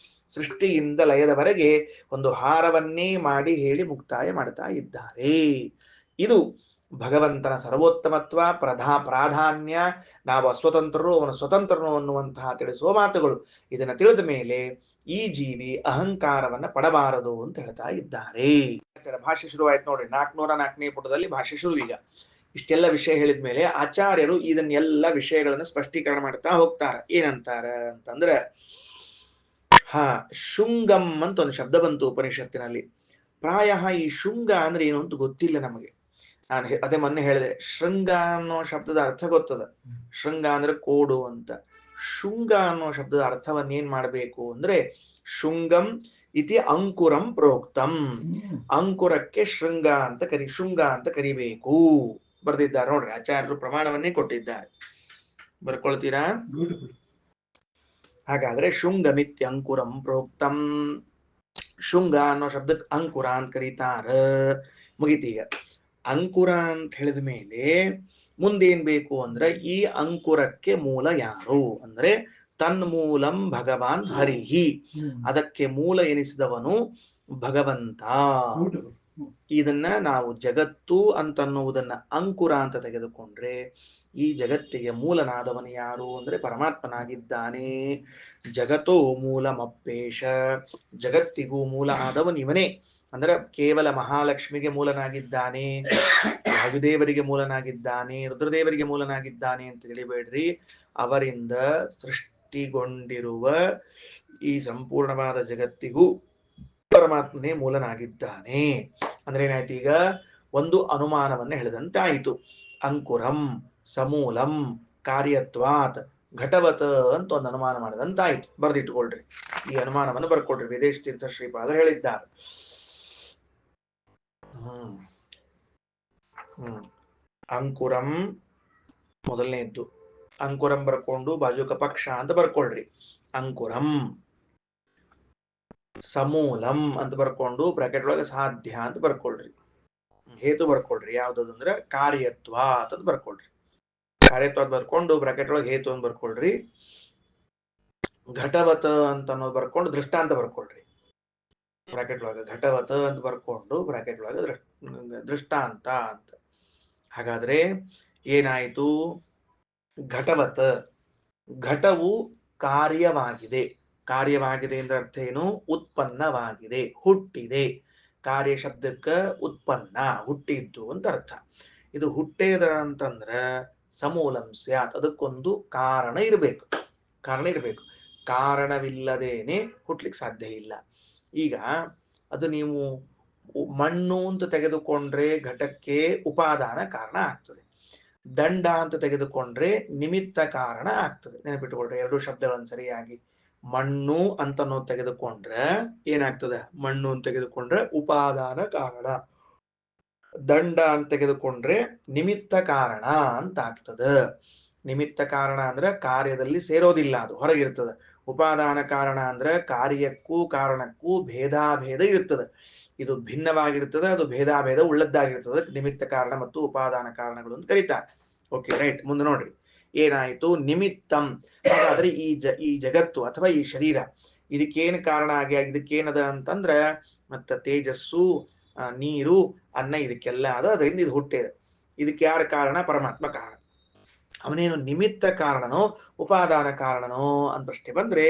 A: ಸೃಷ್ಟಿಯಿಂದ ಲಯದವರೆಗೆ ಒಂದು ಹಾರವನ್ನೇ ಮಾಡಿ ಹೇಳಿ ಮುಕ್ತಾಯ ಮಾಡ್ತಾ ಇದ್ದಾರೆ. ಇದು ಭಗವಂತನ ಸರ್ವೋತ್ತಮತ್ವ, ಪ್ರಾಧಾನ್ಯ, ನಾವು ಅಸ್ವತಂತ್ರರು ಅವನ ಸ್ವತಂತ್ರನು ಅನ್ನುವಂತಹ ತಿಳಿಸುವ ಮಾತುಗಳು. ಇದನ್ನ ತಿಳಿದ ಮೇಲೆ ಈ ಜೀವಿ ಅಹಂಕಾರವನ್ನ ಪಡಬಾರದು ಅಂತ ಹೇಳ್ತಾ ಇದ್ದಾರೆ. ಭಾಷೆ ಶುರುವಾಯ್ತು ನೋಡ್ರಿ, 404ನೇ ಪುಟದಲ್ಲಿ ಭಾಷೆ ಶುರು. ಈಗ ಇಷ್ಟೆಲ್ಲ ವಿಷಯ ಹೇಳಿದ ಮೇಲೆ ಆಚಾರ್ಯರು ಇದನ್ನೆಲ್ಲ ವಿಷಯಗಳನ್ನ ಸ್ಪಷ್ಟೀಕರಣ ಮಾಡ್ತಾ ಹೋಗ್ತಾರೆ. ಏನಂತಾರ ಅಂತಂದ್ರೆ, ಶೃಂಗಂ ಅಂತ ಒಂದು ಶಬ್ದ ಬಂತು ಉಪನಿಷತ್ತಿನಲ್ಲಿ. ಪ್ರಾಯ ಈ ಶೃಂಗ ಅಂದ್ರೆ ಏನು ಅಂತ ಗೊತ್ತಿಲ್ಲ ನಮಗೆ. ನಾನು ಅದೇ ಮೊನ್ನೆ ಹೇಳಿದೆ, ಶೃಂಗ ಅನ್ನೋ ಶಬ್ದದ ಅರ್ಥ ಗೊತ್ತದ. ಶೃಂಗ ಅಂದ್ರೆ ಕೋಡು ಅಂತ. ಶೃಂಗ ಅನ್ನೋ ಶಬ್ದದ ಅರ್ಥವನ್ನ ಏನ್ ಮಾಡ್ಬೇಕು ಅಂದ್ರೆ, ಶೃಂಗಂ ಇತಿ ಅಂಕುರಂ ಪ್ರೋಕ್ತಂ, ಅಂಕುರಕ್ಕೆ ಶೃಂಗ ಅಂತ ಕರಿಬೇಕು ಬರ್ದಿದ್ದಾರೆ ನೋಡ್ರಿ. ಆಚಾರ್ಯರು ಪ್ರಮಾಣವನ್ನೇ ಕೊಟ್ಟಿದ್ದಾರೆ, ಬರ್ಕೊಳ್ತೀರಾ? ಹಾಗಾದ್ರೆ ಶೃಂಗಮಿತ್ಯ ಅಂಕುರಂ ಪ್ರೋಕ್ತಂ, ಶೃಂಗ ಅನ್ನೋ ಶಬ್ದಕ್ಕೆ ಅಂಕುರ ಅಂತ ಕರೀತಾರ. ಮುಗಿತೀಗ. ಅಂಕುರ ಅಂತ ಹೇಳಿದ ಮೇಲೆ ಮುಂದೇನ್ ಬೇಕು ಅಂದ್ರೆ, ಈ ಅಂಕುರಕ್ಕೆ ಮೂಲ ಯಾರು ಅಂದ್ರೆ ತನ್ಮೂಲಂ ಭಗವಾನ್ ಹರಿಹಿ, ಅದಕ್ಕೆ ಮೂಲ ಎನಿಸಿದವನು ಭಗವಂತ. ಇದನ್ನ ನಾವು ಜಗತ್ತು ಅಂತನ್ನುವುದನ್ನ ಅಂಕುರ ಅಂತ ತೆಗೆದುಕೊಂಡ್ರೆ, ಈ ಜಗತ್ತಿಗೆ ಮೂಲನಾದವನು ಯಾರು ಅಂದ್ರೆ ಪರಮಾತ್ಮನಾಗಿದ್ದಾನೆ. ಜಗತ್ತೋ ಮೂಲಮಪ್ಪೇಶ, ಜಗತ್ತಿಗೂ ಮೂಲ ಆದವನು ಇವನೇ. ಅಂದ್ರೆ ಕೇವಲ ಮಹಾಲಕ್ಷ್ಮಿಗೆ ಮೂಲನಾಗಿದ್ದಾನೆ, ವಾಯುದೇವರಿಗೆ ಮೂಲನಾಗಿದ್ದಾನೆ, ರುದ್ರದೇವರಿಗೆ ಮೂಲನಾಗಿದ್ದಾನೆ ಅಂತ ತಿಳಿಬೇಡ್ರಿ. ಅವರಿಂದ ಸೃಷ್ಟಿಗೊಂಡಿರುವ ಈ ಸಂಪೂರ್ಣವಾದ ಜಗತ್ತಿಗೂ ಪರಮಾತ್ಮನೇ ಮೂಲನಾಗಿದ್ದಾನೆ. ಅಂದ್ರೆ ಏನಾಯ್ತು, ಈಗ ಒಂದು ಅನುಮಾನವನ್ನ ಹೇಳಿದಂತಾಯಿತು. ಅಂಕುರಂ ಸಮೂಲಂ ಕಾರ್ಯತ್ವಾತ್ ಘಟವತ್ ಅಂತ ಒಂದು ಅನುಮಾನ ಮಾಡಿದಂತಾಯ್ತು. ಬರ್ದಿಟ್ಕೊಳ್ರಿ, ಈ ಅನುಮಾನವನ್ನು ಬರ್ಕೊಳ್ರಿ. ವೇದೇಶ ತೀರ್ಥ ಶ್ರೀಪಾದ ಹೇಳಿದ್ದಾರೆ. ಅಂಕುರಂ ಮೊದಲನೇದ್ದು, ಅಂಕುರಂ ಬರ್ಕೊಂಡು ಬಾಜುಕ ಪಕ್ಷ ಅಂತ ಬರ್ಕೊಳ್ರಿ. ಅಂಕುರಂ ಸಮೂಲಂ ಅಂತ ಬರ್ಕೊಂಡು ಬ್ರಾಕೆಟ್ ಒಳಗೆ ಸಾಧ್ಯ ಅಂತ ಬರ್ಕೊಳ್ರಿ. ಹೇತು ಬರ್ಕೊಳ್ರಿ. ಯಾವ್ದಂದ್ರೆ ಕಾರ್ಯತ್ವ ಅಂತ ಬರ್ಕೊಳ್ರಿ. ಕಾರ್ಯತ್ವ ಬರ್ಕೊಂಡು ಬ್ರಾಕೆಟ್ ಒಳಗೆ ಹೇತು ಅಂತ ಬರ್ಕೊಳ್ರಿ. ಘಟವತ್ ಅಂತ ಅನ್ನೋದು ಬರ್ಕೊಂಡು ದೃಷ್ಟಾಂತ ಬರ್ಕೊಳ್ರಿ. ಬ್ರಾಕೆಟ್ ಒಳಗೆ ಘಟವತ್ ಅಂತ ಬರ್ಕೊಂಡು ಬ್ರಾಕೆಟ್ ಒಳಗೆ ದೃಷ್ಟಾಂತ ಅಂತ. ಹಾಗಾದ್ರೆ ಏನಾಯ್ತು, ಘಟವತ್, ಘಟವು ಕಾರ್ಯವಾಗಿದೆ. ಕಾರ್ಯವಾಗಿದೆ ಅಂದ್ರೆ ಅರ್ಥ ಏನು, ಉತ್ಪನ್ನವಾಗಿದೆ, ಹುಟ್ಟಿದೆ. ಕಾರ್ಯ ಶಬ್ದಕ್ಕ ಉತ್ಪನ್ನ, ಹುಟ್ಟಿದ್ದು ಅಂತ ಅರ್ಥ. ಇದು ಹುಟ್ಟೇದ ಅಂತಂದ್ರ ಸಮೂಲಂ ಸ್ಯಾತ್, ಅದಕ್ಕೊಂದು ಕಾರಣ ಇರಬೇಕು. ಕಾರಣವಿಲ್ಲದೇನೆ ಹುಟ್ಲಿಕ್ಕೆ ಸಾಧ್ಯ ಇಲ್ಲ. ಈಗ ಅದು ನೀವು ಮಣ್ಣು ಅಂತ ತೆಗೆದುಕೊಂಡ್ರೆ ಘಟಕ್ಕೆ ಉಪಾದಾನ ಕಾರಣ ಆಗ್ತದೆ. ದಂಡ ಅಂತ ತೆಗೆದುಕೊಂಡ್ರೆ ನಿಮಿತ್ತ ಕಾರಣ ಆಗ್ತದೆ. ನೆನಪಿಟ್ಟುಕೊಂಡ್ರೆ ಎರಡು ಶಬ್ದಗಳನ್ನು ಸರಿಯಾಗಿ. ಮಣ್ಣು ಅಂತ ತೆಗೆದುಕೊಂಡ್ರೆ ಏನಾಗ್ತದೆ, ಮಣ್ಣು ಅಂತ ತೆಗೆದುಕೊಂಡ್ರೆ ಉಪಾದಾನ ಕಾರಣ. ದಂಡ ಅಂತ ತೆಗೆದುಕೊಂಡ್ರೆ ನಿಮಿತ್ತ ಕಾರಣ ಅಂತ ಆಗ್ತದೆ. ನಿಮಿತ್ತ ಕಾರಣ ಅಂದ್ರೆ ಕಾರ್ಯದಲ್ಲಿ ಸೇರೋದಿಲ್ಲ, ಅದು ಹೊರಗಿರ್ತದೆ. ಉಪಾದಾನ ಕಾರಣ ಅಂದ್ರೆ ಕಾರ್ಯಕ್ಕೂ ಕಾರಣಕ್ಕೂ ಭೇದಾಭೇದ ಇರ್ತದೆ. ಇದು ಭಿನ್ನವಾಗಿರ್ತದೆ, ಅದು ಭೇದಾಭೇದ ಉಳ್ಳದ್ದಾಗಿರ್ತದೆ. ನಿಮಿತ್ತ ಕಾರಣ ಮತ್ತು ಉಪಾದಾನ ಕಾರಣಗಳು ಅಂತ ಕರೀತಾರೆ. Okay, right. ಮುಂದೆ ನೋಡ್ರಿ, ಏನಾಯ್ತು, ನಿಮಿತ್ತಂ. ಹಾಗಾದ್ರೆ ಈ ಜಗತ್ತು ಅಥವಾ ಈ ಶರೀರ ಇದಕ್ಕೇನು ಕಾರಣ ಇದಕ್ಕೇನದ ಅಂತಂದ್ರೆ ಮತ್ತ ತೇಜಸ್ಸು, ನೀರು, ಅನ್ನ ಇದಕ್ಕೆಲ್ಲ ಅದ. ಅದರಿಂದ ಇದು ಹುಟ್ಟಿದೆ. ಇದಕ್ಕೆ ಯಾರ ಕಾರಣ? ಪರಮಾತ್ಮ ಕಾರಣ. ಅವನೇನು ನಿಮಿತ್ತ ಕಾರಣನೋ ಉಪಾದಾನ ಕಾರಣನೋ ಅಂತ ಪ್ರಶ್ನೆ ಬಂದ್ರೆ,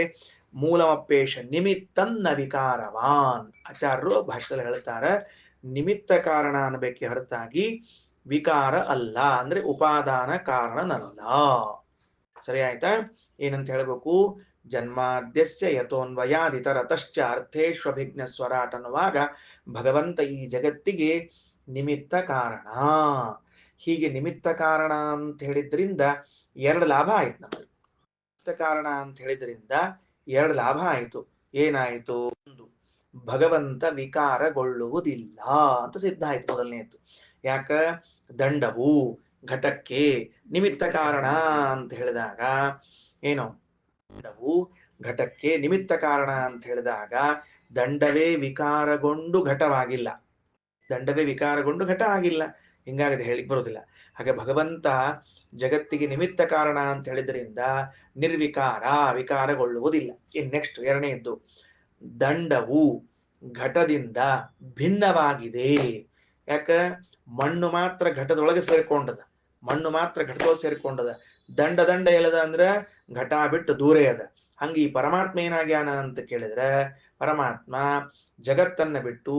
A: ಮೂಲಮಪ್ಪೇಶ ನಿಮಿತ್ತನ್ನ ವಿಕಾರವಾನ್. ಆಚಾರ್ಯರು ಭಾಷೆಯಲ್ಲಿ ಹೇಳ್ತಾರೆ, ನಿಮಿತ್ತ ಕಾರಣ ಅನ್ಬೇಕೆ ಹೊರತಾಗಿ ವಿಕಾರ ಅಲ್ಲ, ಅಂದ್ರೆ ಉಪಾದಾನ ಕಾರಣನಲ್ಲ. ಸರಿ ಆಯ್ತಾ? ಏನಂತ ಹೇಳ್ಬೇಕು, ಜನ್ಮಾದ್ಯಸ್ಯ ಯಥೋನ್ವಯಾದಿತರತಶ್ಚ ಅರ್ಥೇಶ್ವಭಿಜ್ಞ ಸ್ವರಾಟ್ ಅನ್ನುವಾಗ ಭಗವಂತ ಈ ಜಗತ್ತಿಗೆ ನಿಮಿತ್ತ ಕಾರಣ. ಹೀಗೆ ನಿಮಿತ್ತ ಕಾರಣ ಅಂತ ಹೇಳಿದ್ರಿಂದ ಎರಡು ಲಾಭ ಆಯ್ತು ನಮಗೆ. ನಿಮಿತ್ತ ಕಾರಣ ಅಂತ ಹೇಳಿದ್ರಿಂದ ಎರಡು ಲಾಭ ಆಯಿತು. ಏನಾಯಿತು? ಒಂದು, ಭಗವಂತ ವಿಕಾರಗೊಳ್ಳುವುದಿಲ್ಲ ಅಂತ ಸಿದ್ಧ ಆಯ್ತು ಮೊದಲನೇದ್ದು. ಯಾಕ? ದಂಡವು ಘಟಕ್ಕೆ ನಿಮಿತ್ತ ಕಾರಣ ಅಂತ ಹೇಳಿದಾಗ ಏನು? ದಂಡವು ಘಟಕ್ಕೆ ನಿಮಿತ್ತ ಕಾರಣ ಅಂತ ಹೇಳಿದಾಗ ದಂಡವೇ ವಿಕಾರಗೊಂಡು ಘಟವಾಗಿಲ್ಲ, ದಂಡವೇ ವಿಕಾರಗೊಂಡು ಘಟ ಆಗಿಲ್ಲ, ಹಿಂಗಾಗಿದೆ ಹೇಳಿಕ್ ಬರೋದಿಲ್ಲ. ಹಾಗೆ ಭಗವಂತ ಜಗತ್ತಿಗೆ ನಿಮಿತ್ತ ಕಾರಣ ಅಂತ ಹೇಳಿದ್ರಿಂದ ನಿರ್ವಿಕಾರ, ವಿಕಾರಗೊಳ್ಳುವುದಿಲ್ಲ. ಇನ್ ನೆಕ್ಸ್ಟ್ ಎರಡನೆಯದ್ದು, ದಂಡವು ಘಟದಿಂದ ಭಿನ್ನವಾಗಿದೆ. ಯಾಕ? ಮಣ್ಣು ಮಾತ್ರ ಘಟದೊಳಗೆ ಸೇರ್ಕೊಂಡದ, ಮಣ್ಣು ಮಾತ್ರ ಘಟದೊಳಗೆ ಸೇರ್ಕೊಂಡದ, ದಂಡ ದಂಡ ಎಲ್ಲದ ಅಂದ್ರ ಘಟ ಬಿಟ್ಟು ದೂರೇ ಅದ. ಹಂಗ ಈ ಪರಮಾತ್ಮ ಏನಾಗ್ಯಾನ ಅಂತ ಕೇಳಿದ್ರೆ ಪರಮಾತ್ಮ ಜಗತ್ತನ್ನ ಬಿಟ್ಟು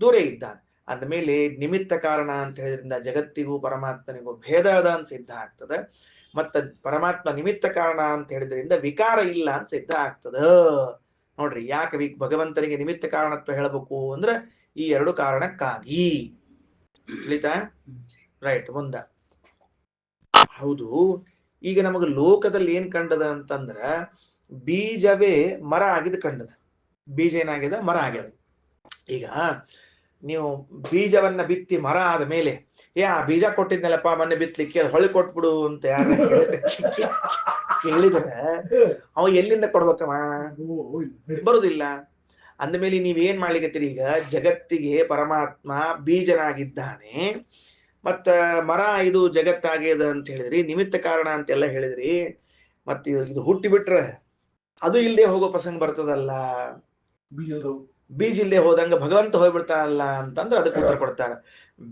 A: ದೂರ ಇದ್ದಾನೆ. ಅಂದಮೇಲೆ ನಿಮಿತ್ತ ಕಾರಣ ಅಂತ ಹೇಳಿದ್ರಿಂದ ಜಗತ್ತಿಗೂ ಪರಮಾತ್ಮನಿಗೂ ಭೇದ ಅದ ಅಂತ ಸಿದ್ಧ ಆಗ್ತದೆ. ಮತ್ತ ಪರಮಾತ್ಮ ನಿಮಿತ್ತ ಕಾರಣ ಅಂತ ಹೇಳಿದ್ರಿಂದ ವಿಕಾರ ಇಲ್ಲ ಅಂತ ಸಿದ್ಧ ಆಗ್ತದ. ನೋಡ್ರಿ, ಯಾಕೆ ಭಗವಂತನಿಗೆ ನಿಮಿತ್ತ ಕಾರಣತ್ವ ಹೇಳಬೇಕು ಅಂದ್ರೆ ಈ ಎರಡು ಕಾರಣಕ್ಕಾಗಿ. ತಿಳಿತಾ? ರೈಟ್. ಮುಂದ ಹೌದು, ಈಗ ನಮಗ ಲೋಕದಲ್ಲಿ ಏನ್ ಕಂಡದ ಅಂತಂದ್ರ ಬೀಜವೇ ಮರ ಆಗಿದ್ ಕಂಡದ. ಬೀಜ ಏನಾಗಿದೆ? ಮರ ಆಗ್ಯದ. ಈಗ ನೀವು ಬೀಜವನ್ನ ಬಿತ್ತಿ ಮರ ಆದ ಮೇಲೆ ಆ ಬೀಜ ಕೊಟ್ಟಿದ್ನಲ್ಲಪ್ಪ ಮೊನ್ನೆ ಬಿತ್ತಲಿಕ್ಕೆ ಹೊಳ್ಳಿ ಕೊಟ್ಬಿಡು ಅಂತ ಯಾರ ಕೇಳಿದ್ರೆ ಅವ ಎಲ್ಲಿಂದ ಕೊಡ್ಬೇಕವ? ಬರುದಿಲ್ಲ. ಅಂದಮೇಲೆ ನೀವೇನ್ ಮಾಡ್ಲಿಕ್ಕತ್ತೀರಿ? ಈಗ ಜಗತ್ತಿಗೆ ಪರಮಾತ್ಮ ಬೀಜನಾಗಿದ್ದಾನೆ, ಮತ್ತ ಮರ ಇದು ಜಗತ್ತಾಗ್ಯದ ಅಂತ ಹೇಳಿದ್ರಿ, ನಿಮಿತ್ತ ಕಾರಣ ಅಂತೆಲ್ಲ ಹೇಳಿದ್ರಿ. ಮತ್ತ ಇದು ಹುಟ್ಟಿ ಬಿಟ್ರ ಅದು ಇಲ್ಲದೆ ಹೋಗೋ ಪ್ರಸಂಗ ಬರ್ತದಲ್ಲ. ಬೀಜ ಇಲ್ಲದೆ ಹೋದಂಗ ಭಗವಂತ ಹೋಗ್ಬಿಡ್ತಾನಲ್ಲ ಅಂತಂದ್ರೆ ಅದಕ್ಕೆ ಉತ್ತರ ಕೊಡ್ತಾರ.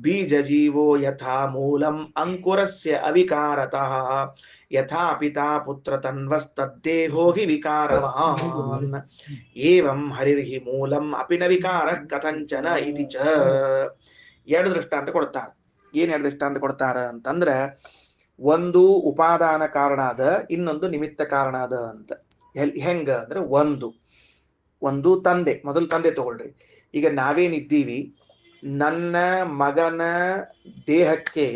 A: ಬೀಜ ಜೀವೋ ಯಥಾ ಮೂಲಂ ಅಂಕುರಸ್ಯ ಅವಿಕಾರತಃ ಯಥಾ ಪಿತಾ ಪುತ್ರ ತನ್ವಸ್ತದ್ದೇಹೋ ಹಿ ವಿಕಾರವಾನ್ ಏವಂ ಹರಿರ್ಹಿ ಮೂಲಂ ಅಪಿನ ವಿಕಾರ ಕಥಂಚನ ಇತಿ ಚ. ಎರಡು ದೃಷ್ಟಾಂತ ಕೊಡ್ತಾರ. ಏನ್ ಎರಡು ದೃಷ್ಟಾಂತ ಕೊಡ್ತಾರ ಅಂತಂದ್ರೆ ಒಂದು ಉಪಾದಾನ ಕಾರಣ ಅದ, ಇನ್ನೊಂದು ನಿಮಿತ್ತ ಕಾರಣ ಅದ ಅಂತ. ಹೆಂಗ ಅಂದ್ರೆ ಒಂದು ತಂದೆ, ಮೊದಲು ತಂದೆ ತಗೊಳ್ರಿ. ಈಗ ನಾವೇನಿದ್ದೀವಿ, ನನ್ನ ಮಗನ ದೇಹಕ್ಕೆ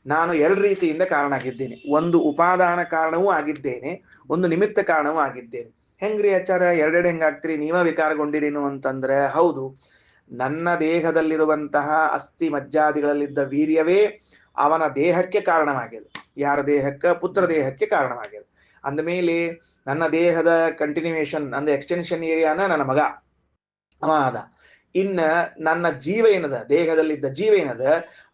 A: ನಾನು ಎರಡು ರೀತಿಯಿಂದ ಕಾರಣ ಆಗಿದ್ದೇನೆ. ಒಂದು ಉಪಾದಾನ ಕಾರಣವೂ ಆಗಿದ್ದೇನೆ, ಒಂದು ನಿಮಿತ್ತ ಕಾರಣವೂ ಆಗಿದ್ದೇನೆ. ಹೆಂಗ್ರಿ ಆಚಾರ ಎರಡೆರಡು ಹೆಂಗಾಗ್ತೀರಿ? ನೀವ ವಿಕಾರಗೊಂಡಿರೇನು ಅಂತಂದ್ರೆ ಹೌದು, ನನ್ನ ದೇಹದಲ್ಲಿರುವಂತಹ ಅಸ್ಥಿ ಮಜ್ಜಾದಿಗಳಲ್ಲಿದ್ದ ವೀರ್ಯವೇ ಅವನ ದೇಹಕ್ಕೆ ಕಾರಣವಾಗಿದೆ. ಯಾರ ದೇಹಕ್ಕ? ಪುತ್ರ ದೇಹಕ್ಕೆ ಕಾರಣವಾಗಿದೆ. ಅಂದಮೇಲೆ ನನ್ನ ದೇಹದ ಕಂಟಿನ್ಯೂಯೇಷನ್ ಅಂದ್ರೆ ಎಕ್ಸ್ಟೆನ್ಷನ್ ಏರಿಯಾನ ನನ್ನ ಮಗ ಅವ ಆದ. ಇನ್ನ ನನ್ನ ಜೀವ ಏನದ, ದೇಹದಲ್ಲಿದ್ದ ಜೀವ ಏನದ,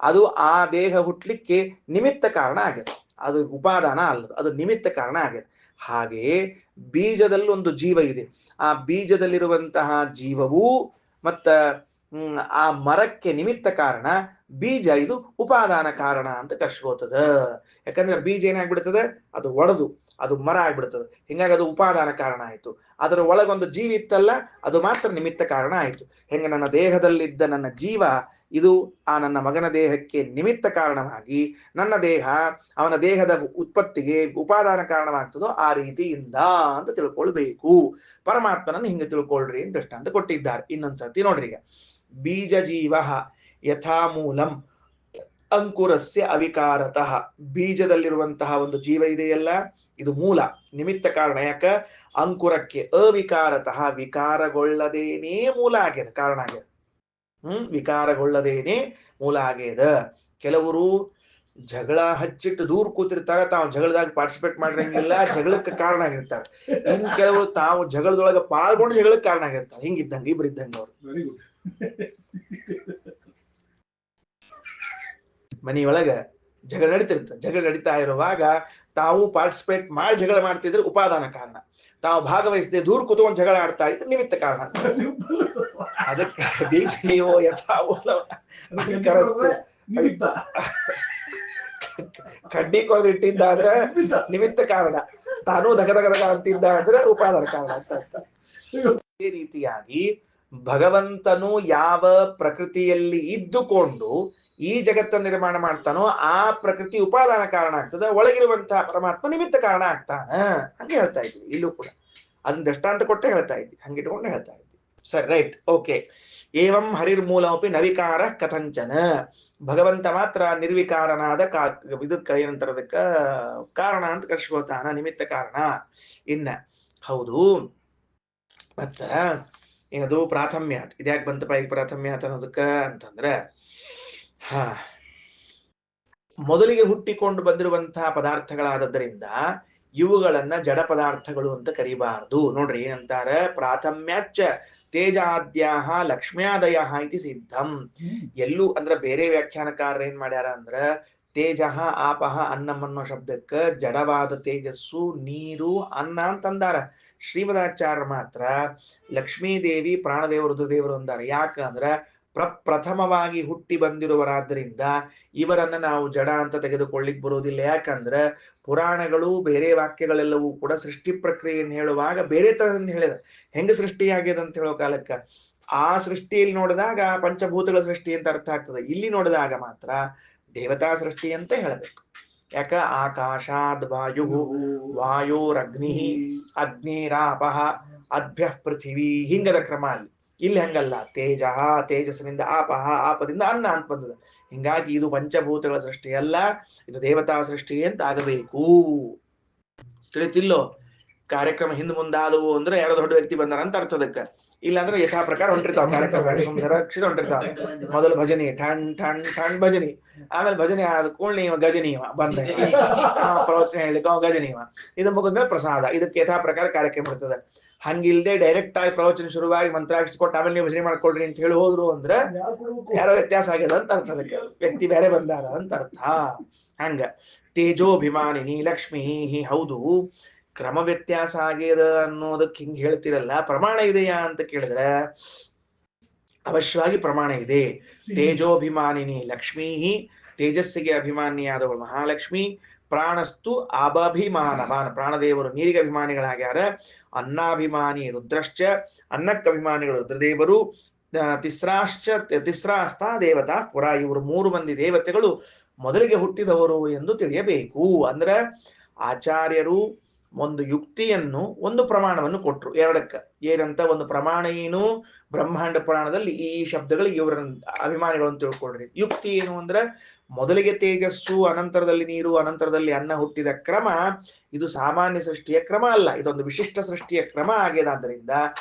A: ಅದು ಆ ದೇಹ ಹುಟ್ಲಿಕ್ಕೆ ನಿಮಿತ್ತ ಕಾರಣ ಆಗಿದೆ. ಅದು ಉಪಾದಾನ ಅಲ್ಲ, ಅದು ನಿಮಿತ್ತ ಕಾರಣ ಆಗಿದೆ. ಹಾಗೆಯೇ ಬೀಜದಲ್ಲಿ ಒಂದು ಜೀವ ಇದೆ, ಆ ಬೀಜದಲ್ಲಿರುವಂತಹ ಜೀವವೂ ಮತ್ತ ಆ ಮರಕ್ಕೆ ನಿಮಿತ್ತ ಕಾರಣ, ಬೀಜ ಇದು ಉಪಾದಾನ ಕಾರಣ ಅಂತ ಕರ್ಸ್ಕೋತದ. ಯಾಕಂದ್ರೆ ಬೀಜ ಏನಾಗ್ಬಿಡ್ತದೆ? ಅದು ಒಡೆದು ಅದು ಮರ ಆಗ್ಬಿಡ್ತದೆ. ಹಿಂಗಾಗಿ ಅದು ಉಪಾದಾನ ಕಾರಣ ಆಯ್ತು. ಅದರ ಒಳಗೊಂದು ಜೀವ ಇತ್ತಲ್ಲ, ಅದು ಮಾತ್ರ ನಿಮಿತ್ತ ಕಾರಣ ಆಯ್ತು. ಹೆಂಗ ನನ್ನ ದೇಹದಲ್ಲಿದ್ದ ನನ್ನ ಜೀವ ಇದು ಆ ನನ್ನ ಮಗನ ದೇಹಕ್ಕೆ ನಿಮಿತ್ತ ಕಾರಣವಾಗಿ ನನ್ನ ದೇಹ ಅವನ ದೇಹದ ಉತ್ಪತ್ತಿಗೆ ಉಪಾದಾನ ಕಾರಣವಾಗ್ತದೋ ಆ ರೀತಿಯಿಂದ ಅಂತ ತಿಳ್ಕೊಳ್ಬೇಕು. ಪರಮಾತ್ಮನನ್ನು ಹಿಂಗೆ ತಿಳ್ಕೊಳ್ರಿ ಅಂತ ದೃಷ್ಟಾಂತ ಕೊಟ್ಟಿದ್ದಾರೆ. ಇನ್ನೊಂದ್ಸತಿ ನೋಡ್ರಿ. ಈಗ ಬೀಜ ಜೀವ ಯಥಾ ಮೂಲಂ ಅಂಕುರಸ್ಯ ಅವಿಕಾರತಃ. ಬೀಜದಲ್ಲಿರುವಂತಹ ಒಂದು ಜೀವ ಇದೆಯಲ್ಲ, ಇದು ಮೂಲ, ನಿಮಿತ್ತ ಕಾರಣ. ಯಾಕ? ಅಂಕುರಕ್ಕೆ ಅವಿಕಾರತಃ, ವಿಕಾರಗೊಳ್ಳದೇನೇ ಮೂಲ ಆಗ್ಯದ, ಕಾರಣ ಆಗ್ಯದ. ವಿಕಾರಗೊಳ್ಳದೇನೆ ಮೂಲ ಆಗ್ಯದ. ಕೆಲವರು ಜಗಳ ಹಚ್ಚಿಟ್ಟು ದೂರ ಕೂತಿರ್ತಾರ, ತಾವು ಜಗಳದಾಗ ಪಾರ್ಟಿಸಿಪೇಟ್ ಮಾಡಿರಂಗಿಲ್ಲ, ಜಗಳಕ್ಕೆ ಕಾರಣ ಆಗಿರ್ತಾರೆ. ಇನ್ ಕೆಲವರು ತಾವು ಜಗಳದೊಳಗೆ ಪಾಲ್ಗೊಂಡು ಜಗಳಕ್ಕೆ ಕಾರಣ ಆಗಿರ್ತಾರೆ. ಹಿಂಗಿದ್ದಂಗೆ ಇಬ್ರು ಇದ್ದಂಗೆ ಅವರು. ಮನೆಯೊಳಗ ಜಗಳ ನಡೀತಿರ್ತದೆ. ಜಗಳ ನಡೀತಾ ಇರುವಾಗ ತಾವು ಪಾರ್ಟಿಸಿಪೇಟ್ ಮಾಡಿ ಜಗಳ ಮಾಡ್ತಿದ್ರೆ ಉಪಾದಾನ ಕಾರಣ, ತಾವು ಭಾಗವಹಿಸದೆ ದೂರ ಕೂತ್ಕೊಂಡು ಜಗಳ ಆಡ್ತಾ ಇದ್ರೆ ನಿಮಿತ್ತ ಕಾರಣ. ಅದಕ್ಕೆ ಬೀಜ ನೀವು ಕಡ್ಡಿ ಕೊರೆದು ಇಟ್ಟಿದ್ದಾದ್ರೆ ನಿಮಿತ್ತ ಕಾರಣ, ತಾನೂ ದಗದಗದಗ ಅಂತಿದ್ದ ಅಂದ್ರೆ ಉಪಾದಾನ ಕಾರಣ ಅಂತ. ಇದೇ ರೀತಿಯಾಗಿ ಭಗವಂತನು ಯಾವ ಪ್ರಕೃತಿಯಲ್ಲಿ ಇದ್ದುಕೊಂಡು ಈ ಜಗತ್ತನ್ನು ನಿರ್ಮಾಣ ಮಾಡ್ತಾನೋ ಆ ಪ್ರಕೃತಿ ಉಪಾದಾನ ಕಾರಣ ಆಗ್ತದೆ, ಒಳಗಿರುವಂತಹ ಪರಮಾತ್ಮ ನಿಮಿತ್ತ ಕಾರಣ ಆಗ್ತಾನ. ಹಂಗೆ ಹೇಳ್ತಾ ಇದ್ವಿ ಇಲ್ಲೂ ಕೂಡ. ಅದನ್ನ ದೃಷ್ಟಾಂತ ಕೊಟ್ಟೆ ಹೇಳ್ತಾ ಇದ್ವಿ, ಹಂಗಿಟ್ಕೊಂಡು ಹೇಳ್ತಾ ಇದ್ವಿ. ಸರಿ, ರೈಟ್, ಓಕೆ. ಏವಂ ಹರಿರ್ಮೂಲಮಪಿ ನವಿಕಾರ ಕಥಂಚನ. ಭಗವಂತ ಮಾತ್ರ ನಿರ್ವಿಕಾರನಾದ ಇದಕ್ಕ ಏನಂತಾರದಕ್ಕ ಕಾರಣ ಅಂತ ಕರ್ಸ್ಕೊತಾನ, ನಿಮಿತ್ತ ಕಾರಣ. ಇನ್ನ ಹೌದು, ಮತ್ತ ಏನದು ಪ್ರಾಥಮ್ಯಾತ್, ಇದ್ಯಾಕೆ ಬಂತಪ್ಪ ಈಗ ಪ್ರಾಥಮ್ಯಾತ್ ಅನ್ನೋದಕ್ಕ ಅಂತಂದ್ರ, ಹಾ ಮೊದಲಿಗೆ ಹುಟ್ಟಿಕೊಂಡು ಬಂದಿರುವಂತಹ ಪದಾರ್ಥಗಳಾದದ್ದರಿಂದ ಇವುಗಳನ್ನ ಜಡ ಪದಾರ್ಥಗಳು ಅಂತ ಕರಿಬಾರದು. ನೋಡ್ರಿ ಏನಂತಾರ, ಪ್ರಾಥಮ್ಯಾಚ್ಚ ತೇಜಾದ್ಯಾಹ ಲಕ್ಷ್ಮ್ಯಾದಯ ಇತಿ ಸಿದ್ಧಂ. ಎಲ್ಲೂ ಅಂದ್ರ ಬೇರೆ ವ್ಯಾಖ್ಯಾನಕಾರರು ಏನ್ ಮಾಡ್ಯಾರ ಅಂದ್ರ, ತೇಜಃ ಆಪಹ ಅನ್ನಂ ಅನ್ನೋ ಶಬ್ದಕ್ಕ ಜಡವಾದ ತೇಜಸ್ಸು ನೀರು ಅನ್ನ ಅಂತಂದಾರ. ಶ್ರೀಮದಾಚಾರ್ಯರು ಮಾತ್ರ ಲಕ್ಷ್ಮೀದೇವಿ ಪ್ರಾಣದೇವರು ರುದ್ರದೇವರು ಅಂದಾರ. ಯಾಕಂದ್ರ ಪ್ರಥಮವಾಗಿ ಹುಟ್ಟಿ ಬಂದಿರುವರಾದ್ರಿಂದ ಇವರನ್ನ ನಾವು ಜಡ ಅಂತ ತೆಗೆದುಕೊಳ್ಳಿಕ್ ಬರುವುದಿಲ್ಲ. ಯಾಕಂದ್ರೆ ಪುರಾಣಗಳು ಬೇರೆ ವಾಕ್ಯಗಳೆಲ್ಲವೂ ಕೂಡ ಸೃಷ್ಟಿ ಪ್ರಕ್ರಿಯೆಯನ್ನು ಹೇಳುವಾಗ ಬೇರೆ ತರದಿಂದ ಹೇಳಿದ. ಹೆಂಗ ಸೃಷ್ಟಿಯಾಗ್ಯದ ಅಂತ ಹೇಳೋ ಕಾಲಕ್ಕ ಆ ಸೃಷ್ಟಿಯಲ್ಲಿ ನೋಡಿದಾಗ ಪಂಚಭೂತಗಳ ಸೃಷ್ಟಿ ಅಂತ ಅರ್ಥ ಆಗ್ತದೆ. ಇಲ್ಲಿ ನೋಡಿದಾಗ ಮಾತ್ರ ದೇವತಾ ಸೃಷ್ಟಿ ಅಂತ ಹೇಳಬೇಕು. ಯಾಕ ಆಕಾಶಾದ್ ವಾಯು, ವಾಯೋರಗ್ನಿ, ಅಗ್ನಿರಾಪಹ, ಅದ್ಭ್ಯ ಪೃಥಿವಿ, ಹಿಂಗದ ಕ್ರಮ ಅಲ್ಲಿ. ಇಲ್ಲಿ ಹಂಗಲ್ಲ, ತೇಜ ತೇಜಸ್ಸಿನಿಂದ ಆಪಹ, ಆಪದಿಂದ ಅನ್ನ ಅಂತ ಬಂದದ. ಹಿಂಗಾಗಿ ಇದು ಪಂಚಭೂತಗಳ ಸೃಷ್ಟಿ ಅಲ್ಲ, ಇದು ದೇವತಾ ಸೃಷ್ಟಿ ಅಂತ ಆಗಬೇಕು. ತಿಳಿತಿಲ್ಲೋ? ಕಾರ್ಯಕ್ರಮ ಹಿಂದ್ ಮುಂದಾದವು ಅಂದ್ರೆ ಯಾರೋ ದೊಡ್ಡ ವ್ಯಕ್ತಿ ಬಂದಾರ ಅಂತ ಅರ್ಥದಕ್ಕ. ಇಲ್ಲಾಂದ್ರೆ ಯಥಾ ಪ್ರಕಾರ ಹೊಂಟಿರ್ತಾವ ಕಾರ್ಯಕ್ರಮ, ಸುರಕ್ಷಿತ ಹೊಂಟಿರ್ತಾವ. ಮೊದಲು ಭಜನಿ, ಠಣ್ ಠಣ್ ಠಣ್ ಭಜನಿ, ಆಮೇಲೆ ಭಜನೆ ಆದ ಕೂಡಲೇ ಇವ ಗಜನಿ ಬಂದ ಪ್ರವಚನ ಹೇಳಿಕ ಗಜನಿ. ಇದು ಮುಗಿದ್ಮೇಲೆ ಪ್ರಸಾದ. ಇದಕ್ಕೆ ಯಥಾ ಪ್ರಕಾರ ಕಾರ್ಯಕ್ರಮ ಇರ್ತದೆ. ಹಂಗಿಲ್ದೆ ಡೈರೆಕ್ಟ್ ಆಗಿ ಪ್ರವಚನ ಶುರುವಾಗಿ ಮಂತ್ರಾಕ್ಷಿ ಕೊಟ್ಟು ಆಮೇಲೆ ನೀವು ಭಜನೆ ಮಾಡ್ಕೊಳ್ರಿ ಅಂತ ಹೇಳಿ ಹೋದ್ರು ಅಂದ್ರೆ ಯಾರೋ ವ್ಯತ್ಯಾಸ ಆಗ್ಯದ ಅಂತ ಅರ್ಥ. ಅದಕ್ಕೆ ವ್ಯಕ್ತಿ ಬೇರೆ ಬಂದಾರ ಅಂತ ಅರ್ಥ. ಹಂಗ ತೇಜೋಭಿಮಾನಿನಿ ಲಕ್ಷ್ಮೀ, ಹೌದು ಕ್ರಮ ವ್ಯತ್ಯಾಸ ಆಗ್ಯದ ಅನ್ನೋದಕ್ಕೆ ಹಿಂಗ್ ಹೇಳ್ತಿರಲ್ಲ, ಪ್ರಮಾಣ ಇದೆಯಾ ಅಂತ ಕೇಳಿದ್ರೆ ಅವಶ್ಯವಾಗಿ ಪ್ರಮಾಣ ಇದೆ. ತೇಜೋಭಿಮಾನಿನಿ ಲಕ್ಷ್ಮೀ, ತೇಜಸ್ಸಿಗೆ ಅಭಿಮಾನಿಯಾದವಳು ಮಹಾಲಕ್ಷ್ಮಿ. ಪ್ರಾಣಸ್ತು ಅಭಭಿಮಾನವಾನ್, ಪ್ರಾಣದೇವರು ನೀರಿಗೆ ಅಭಿಮಾನಿಗಳಾಗ್ಯಾರ. ಅನ್ನಾಭಿಮಾನಿ ರುದ್ರಶ್ಚ, ಅನ್ನಕ್ಕೆ ಅಭಿಮಾನಿಗಳು ರುದ್ರದೇವರು. ತಿಸ್ರಾಸ್ತಾ ದೇವತಾ ಪುರ, ಇವರು 3 ಮಂದಿ ದೇವತೆಗಳು ಮೊದಲಿಗೆ ಹುಟ್ಟಿದವರು ಎಂದು ತಿಳಿಯಬೇಕು. ಅಂದ್ರೆ ಆಚಾರ್ಯರು ಒಂದು ಯುಕ್ತಿಯನ್ನು ಒಂದು ಪ್ರಮಾಣವನ್ನು ಕೊಟ್ರು ಎರಡಕ್ಕ. ಏನಂತ ಒಂದು ಪ್ರಮಾಣ ಏನು, ಬ್ರಹ್ಮಾಂಡ ಪುರಾಣದಲ್ಲಿ ಈ ಶಬ್ದಗಳಿಗೆ ಇವರ ಅಭಿಮಾನಿಗಳು ಅಂತ ತಿಳ್ಕೊಳ್ರಿ. ಯುಕ್ತಿ ಏನು ಅಂದ್ರೆ ಮೊದಲಿಗೆ ತೇಜಸ್ಸು, ಅನಂತರದಲ್ಲಿ ನೀರು, ಅನಂತರದಲ್ಲಿ ಅನ್ನ ಹುಟ್ಟಿದ ಕ್ರಮ ಇದು ಸಾಮಾನ್ಯ ಸೃಷ್ಟಿಯ ಕ್ರಮ ಅಲ್ಲ, ಇದೊಂದು ವಿಶಿಷ್ಟ ಸೃಷ್ಟಿಯ ಕ್ರಮ ಆಗ್ಯದಾದ್ರಿಂದ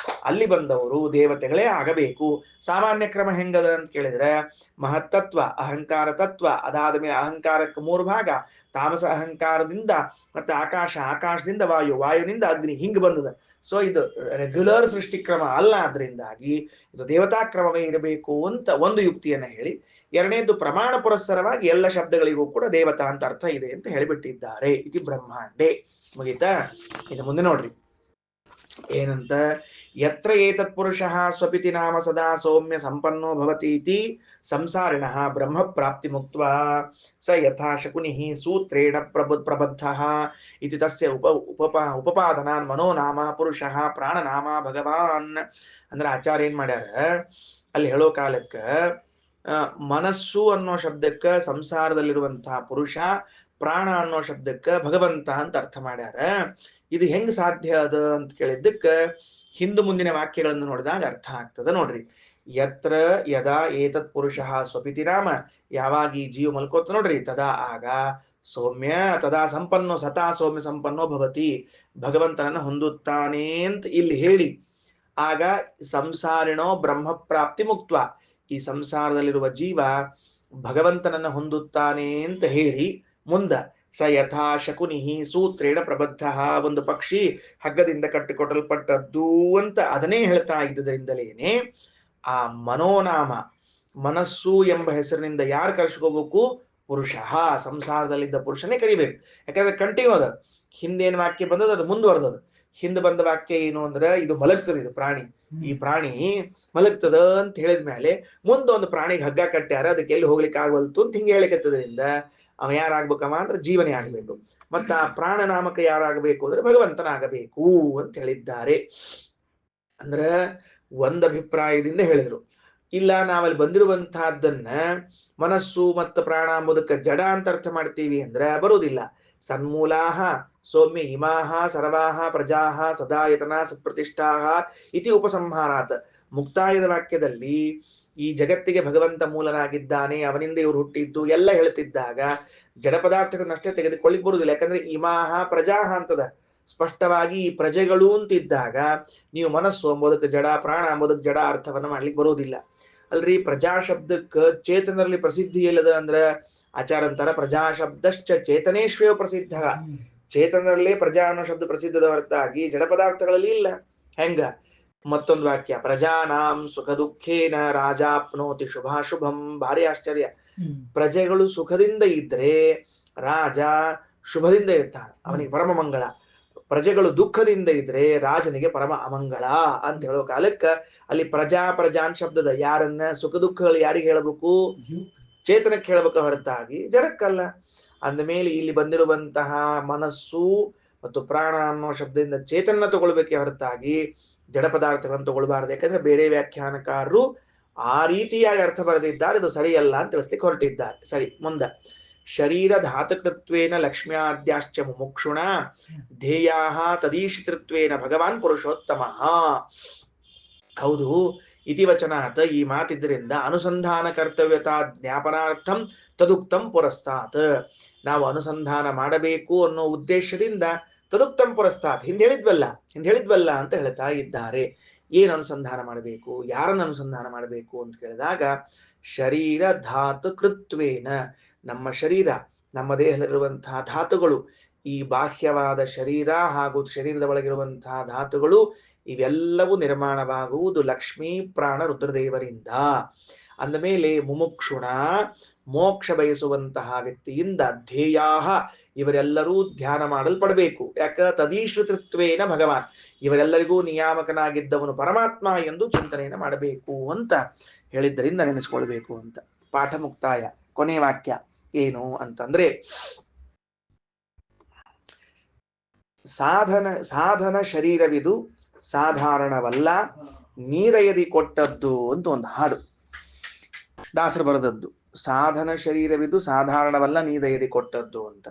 A: ಅಲ್ಲಿ ಬಂದವರು ದೇವತೆಗಳೇ ಆಗಬೇಕು. ಸಾಮಾನ್ಯ ಕ್ರಮ ಹೆಂಗದ ಅಂತ ಕೇಳಿದ್ರೆ ಮಹತ್ತತ್ವ, ಅಹಂಕಾರ ತತ್ವ, ಅದಾದ ಮೇಲೆ ಅಹಂಕಾರಕ್ಕೆ 3 ಭಾಗ, ತಾಮಸ ಅಹಂಕಾರದಿಂದ ಮತ್ತೆ ಆಕಾಶ, ಆಕಾಶದಿಂದ ವಾಯು, ವಾಯುವಿನಿಂದ ಅಗ್ನಿ, ಹಿಂಗ್ ಬಂದದ. ಸೊ ಇದು ರೆಗ್ಯುಲರ್ ಸೃಷ್ಟಿ ಕ್ರಮ ಅಲ್ಲ. ಆದ್ರಿಂದಾಗಿ ಇದು ದೇವತಾ ಕ್ರಮವೇ ಇರಬೇಕು ಅಂತ ಒಂದು ಯುಕ್ತಿಯನ್ನ ಹೇಳಿ, ಎರಡನೇದು ಪ್ರಮಾಣ ಪುರಸ್ಸರವಾಗಿ ಎಲ್ಲ ಶಬ್ದಗಳಿಗೂ ಕೂಡ ದೇವತಾ ಅಂತ ಅರ್ಥ ಇದೆ ಅಂತ ಹೇಳಿಬಿಟ್ಟಿದ್ದಾರೆ. ಇದು ಬ್ರಹ್ಮಾಂಡೆ. ಮುಗೀತಾ? ಇನ್ನು ಮುಂದೆ ನೋಡ್ರಿ ಏನಂತ, ಯತ್ರ ಏತತ್ ಪುರುಷಃ ಸ್ವಪಿತಿ ನಾಮ ಸದಾ ಸೌಮ್ಯ ಸಂಪನ್ನೋ ಭವತೀತಿ ಸಂಸಾರಿಣಃ ಬ್ರಹ್ಮ ಪ್ರಾಪ್ತಿ ಮುಕ್ತ್ವಾ ಸ ಯಥಾ ಶಕುನಿಃ ಸೂತ್ರೇಣ ಪ್ರಬದ್ಧಃ ಇತಿ ತಸ್ಯ ಉಪಪಾದನಾನ್ ಮನೋನಾಮ ಪುರುಷಃ ಪ್ರಾಣನಾಮ ಭಗವಾನ್. ಅಂದ್ರೆ ಆಚಾರ್ಯ ಏನ್ ಮಾಡ್ಯಾರ ಅಲ್ಲಿ ಹೇಳೋ ಕಾಲಕ್ಕ, ಮನಸ್ಸು ಅನ್ನೋ ಶಬ್ದಕ್ಕ ಸಂಸಾರದಲ್ಲಿರುವಂತಹ ಪುರುಷ, ಪ್ರಾಣ ಅನ್ನೋ ಶಬ್ದಕ್ಕ ಭಗವಂತ ಅಂತ ಅರ್ಥ ಮಾಡ್ಯಾರ. ಇದು ಹೆಂಗ್ ಸಾಧ್ಯ ಅದ ಅಂತ ಕೇಳಿದ್ದಕ್ಕ ಹಿಂದು ಮುಂದಿನ ವಾಕ್ಯಗಳನ್ನು ನೋಡಿದಾಗ ಅರ್ಥ ಆಗ್ತದ. ನೋಡ್ರಿ, ಯತ್ರ ಯದಾ ಏತತ್ ಪುರುಷಃ ಸ್ವಪಿತಿ ನಾಮ, ಯಾವಾಗ ಈ ಜೀವ ಮಲ್ಕೋತ ನೋಡ್ರಿ, ತದಾ ಆಗ ಸೌಮ್ಯ ತದಾ ಸಂಪನ್ನೋ ಸತಾ ಸೌಮ್ಯ ಸಂಪನ್ನೋ ಭವತಿ, ಭಗವಂತನನ್ನ ಹೊಂದುತ್ತಾನೆ ಅಂತ ಇಲ್ಲಿ ಹೇಳಿ, ಆಗ ಸಂಸಾರಿಣೋ ಬ್ರಹ್ಮ ಪ್ರಾಪ್ತಿ ಮುಕ್ತ್ವ, ಈ ಸಂಸಾರದಲ್ಲಿರುವ ಜೀವ ಭಗವಂತನನ್ನ ಹೊಂದುತ್ತಾನೆ ಅಂತ ಹೇಳಿ ಮುಂದ ಸ ಯಥಾ ಶಕುನಿಃ ಸೂತ್ರೇಣ ಪ್ರಬದ್ಧ, ಒಂದು ಪಕ್ಷಿ ಹಗ್ಗದಿಂದ ಕಟ್ಟಿಕೊಟ್ಟಲ್ಪಟ್ಟದ್ದು ಅಂತ ಅದನ್ನೇ ಹೇಳ್ತಾ ಇದ್ದದರಿಂದಲೇನೆ ಆ ಮನೋನಾಮ, ಮನಸ್ಸು ಎಂಬ ಹೆಸರಿನಿಂದ ಯಾರು ಕರ್ಸ್ಕೋಬೇಕು, ಪುರುಷ, ಸಂಸಾರದಲ್ಲಿದ್ದ ಪುರುಷನೇ ಕರಿಬೇಕು. ಯಾಕಂದ್ರೆ ಕಂಟಿನ್ಯೂ ಅದ, ಹಿಂದೇನು ವಾಕ್ಯ ಬಂದದ ಅದು ಮುಂದುವರೆದದು. ಹಿಂದೆ ಬಂದ ವಾಕ್ಯ ಏನು ಅಂದ್ರೆ ಇದು ಮಲಗ್ತದೆ, ಇದು ಪ್ರಾಣಿ, ಈ ಪ್ರಾಣಿ ಮಲಗ್ತದ ಅಂತ ಹೇಳಿದ ಮೇಲೆ ಮುಂದೊಂದು ಪ್ರಾಣಿಗೆ ಹಗ್ಗ ಕಟ್ಟ್ಯಾರ, ಅದಕ್ಕೆ ಎಲ್ಲಿ ಹೋಗ್ಲಿಕ್ಕೆ ಆಗವಲ್ತು ಅಂತ ಹಿಂಗೆ ಹೇಳಿಕತ್ತದ್ರಿಂದ ಅವ ಯಾರಾಗ್ಬೇಕವ ಅಂದ್ರೆ ಜೀವನೇ ಆಗ್ಬೇಕು. ಮತ್ತ ಆ ಪ್ರಾಣ ನಾಮಕ ಯಾರಾಗಬೇಕು ಅಂದ್ರೆ ಭಗವಂತನಾಗಬೇಕು ಅಂತ ಹೇಳಿದ್ದಾರೆ. ಅಂದ್ರೆ ಒಂದ್ ಅಭಿಪ್ರಾಯದಿಂದ ಹೇಳಿದ್ರು. ಇಲ್ಲ ನಾವಲ್ಲಿ ಬಂದಿರುವಂತಹದ್ದನ್ನ ಮನಸ್ಸು ಮತ್ತು ಪ್ರಾಣ ಎಂಬುದಕ್ಕೆ ಜಡ ಅಂತ ಅರ್ಥ ಮಾಡ್ತೀವಿ ಅಂದ್ರೆ ಬರುವುದಿಲ್ಲ. ಸನ್ಮೂಲಾಹ ಸೌಮ್ಯ ಇಮಾಹ ಸರ್ವಾಹ ಪ್ರಜಾಹ ಸದಾಯತನ ಸತ್ಪ್ರತಿಷ್ಠಾಹ ಇತಿ ಉಪಸಂಹಾರಾತ್. ಮುಕ್ತಾಯದ ವಾಕ್ಯದಲ್ಲಿ ಈ ಜಗತ್ತಿಗೆ ಭಗವಂತ ಮೂಲನಾಗಿದ್ದಾನೆ, ಅವನಿಂದ ಇವರು ಹುಟ್ಟಿದ್ದು ಎಲ್ಲ ಹೇಳ್ತಿದ್ದಾಗ ಜಡ ಪದಾರ್ಥಗಳನ್ನಷ್ಟೇ ತೆಗೆದುಕೊಳ್ಳಿಕ್ ಬರುವುದಿಲ್ಲ. ಯಾಕಂದ್ರೆ ಇಮಾಹ ಪ್ರಜಾಹ ಅಂತದ, ಸ್ಪಷ್ಟವಾಗಿ ಈ ಪ್ರಜೆಗಳು ಅಂತಿದ್ದಾಗ ನೀವು ಮನಸ್ಸು ಎಂಬುದಕ್ಕೆ ಜಡ, ಪ್ರಾಣ ಎಂಬುದಕ್ಕೆ ಜಡ ಅರ್ಥವನ್ನ ಮಾಡ್ಲಿಕ್ಕೆ ಬರೋದಿಲ್ಲ. ಅಲ್ರಿ ಪ್ರಜಾ ಶಬ್ದಕ್ಕ ಚೇತನರಲ್ಲಿ ಪ್ರಸಿದ್ಧಿ ಇಲ್ಲದ ಅಂದ್ರ ಆಚಾರ ಅಂತಾರ ಪ್ರಜಾ ಶಬ್ದಶ್ಚ ಚೇತನೇಶ್ವೇವ ಪ್ರಸಿದ್ಧ. ಚೇತನರಲ್ಲೇ ಪ್ರಜಾ ಅನ್ನೋ ಶಬ್ದ ಪ್ರಸಿದ್ಧದ ಹೊರತಾಗಿ ಜಡ ಪದಾರ್ಥಗಳಲ್ಲಿ ಇಲ್ಲ. ಹೆಂಗ ಮತ್ತೊಂದು ವಾಕ್ಯ, ಪ್ರಜಾನಾಂ ಸುಖ ದುಃಖೇನ ರಾಜಾಪ್ನೋತಿ ಶುಭಾಶುಭಂ. ಭಾರಿ ಆಶ್ಚರ್ಯ. ಪ್ರಜೆಗಳು ಸುಖದಿಂದ ಇದ್ರೆ ರಾಜ ಶುಭದಿಂದ ಇರ್ತಾನೆ, ಅವನಿಗೆ ಪರಮ ಮಂಗಳ. ಪ್ರಜೆಗಳು ದುಃಖದಿಂದ ಇದ್ರೆ ರಾಜನಿಗೆ ಪರಮ ಅಮಂಗಳ ಅಂತ ಹೇಳೋ ಕಾಲಕ್ಕ ಅಲ್ಲಿ ಪ್ರಜಾ ಪ್ರಜಾನ್ ಶಬ್ದದ ಯಾರನ್ನ ಸುಖ ದುಃಖಗಳು ಯಾರಿಗೆ ಹೇಳಬೇಕು? ಚೇತನಕ್ಕೆ ಹೇಳಬೇಕು ಹೊರತಾಗಿ ಜಡಕ್ಕಲ್ಲ. ಅಂದಮೇಲೆ ಇಲ್ಲಿ ಬಂದಿರುವಂತಹ ಮನಸ್ಸು ಮತ್ತು ಪ್ರಾಣ ಅನ್ನೋ ಶಬ್ದದಿಂದ ಚೇತನ ತಗೊಳ್ಬೇಕೆ ಹೊರತಾಗಿ ಜಡ ಪದಾರ್ಥಗಳನ್ನು ತಗೊಳ್ಬಾರ್ದು. ಯಾಕಂದ್ರೆ ಬೇರೆ ವ್ಯಾಖ್ಯಾನಕಾರರು ಆ ರೀತಿಯಾಗಿ ಅರ್ಥ ಬರೆದಿದ್ದಾರೆ, ಇದು ಸರಿಯಲ್ಲ ಅಂತ ತಿಳಿಸ್ಲಿಕ್ಕೆ ಹೊರಟಿದ್ದಾರೆ. ಸರಿ, ಮುಂದೆ ಶರೀರ ಧಾತಕೃತ್ವೇನ ಲಕ್ಷ್ಮ್ಯಾದ್ಯಾಶ್ಚ ಮುಮುಕ್ಷುಣ ಧ್ಯೇಯಾಹ ತದೀಶಿತೃತ್ವೇನ ಭಗವಾನ್ ಪುರುಷೋತ್ತಮ. ಹೌದು, ಇತಿವಚನಾತ್ ಈ ಮಾತಿದ್ರಿಂದ ಅನುಸಂಧಾನ ಕರ್ತವ್ಯತಾ ಜ್ಞಾಪನಾರ್ಥಂ ತದುಕ್ತಂ ಪುರಸ್ತಾತ್. ನಾವು ಅನುಸಂಧಾನ ಮಾಡಬೇಕು ಅನ್ನೋ ಉದ್ದೇಶದಿಂದ ತದುಕ್ತಂ ಪುರಸ್ತಾತ್ ಹಿಂದೆ ಹೇಳಿದ್ವಲ್ಲ ಅಂತ ಹೇಳ್ತಾ ಇದ್ದಾರೆ. ಏನು ಅನುಸಂಧಾನ ಮಾಡಬೇಕು, ಯಾರನ್ನು ಅನುಸಂಧಾನ ಮಾಡಬೇಕು ಅಂತ ಕೇಳಿದಾಗ ಶರೀರ ಧಾತು ಕೃತ್ವೇನ, ನಮ್ಮ ಶರೀರ, ನಮ್ಮ ದೇಹದಲ್ಲಿರುವಂತಹ ಧಾತುಗಳು, ಈ ಬಾಹ್ಯವಾದ ಶರೀರ ಹಾಗೂ ಶರೀರದ ಒಳಗಿರುವಂತಹ ಧಾತುಗಳು ಇವೆಲ್ಲವೂ ನಿರ್ಮಾಣವಾಗುವುದು ಲಕ್ಷ್ಮೀ ಪ್ರಾಣ ರುದ್ರದೇವರಿಂದ. ಅಂದ ಮೇಲೆ ಮುಮುಕ್ಷುಣ ಮೋಕ್ಷ ಬಯಸುವಂತಹ ವ್ಯಕ್ತಿಯಿಂದ ಧ್ಯೇಯಾಹ ಇವರೆಲ್ಲರೂ ಧ್ಯಾನ ಮಾಡಲ್ಪಡಬೇಕು. ಯಾಕ ತದೀಶ್ರುತೃತ್ವೇನ ಭಗವಾನ್, ಇವರೆಲ್ಲರಿಗೂ ನಿಯಾಮಕನಾಗಿದ್ದವನು ಪರಮಾತ್ಮ ಎಂದು ಚಿಂತನೆಯನ್ನು ಮಾಡಬೇಕು ಅಂತ ಹೇಳಿದ್ದರಿಂದ ನೆನೆಸ್ಕೊಳ್ಬೇಕು ಅಂತ. ಪಾಠ ಮುಕ್ತಾಯ. ಕೊನೆ ವಾಕ್ಯ ಏನು ಅಂತಂದ್ರೆ, ಸಾಧನ ಶರೀರವಿದು ಸಾಧಾರಣವಲ್ಲ, ನೀದಯದಿ ಕೊಟ್ಟದ್ದು ಅಂತ ಒಂದು ಹಾಡು ದಾಸರು ಬರೆದದ್ದು. ಸಾಧನ ಶರೀರವಿದು ಸಾಧಾರಣವಲ್ಲ, ನೀದಯದಿ ಕೊಟ್ಟದ್ದು ಅಂತ.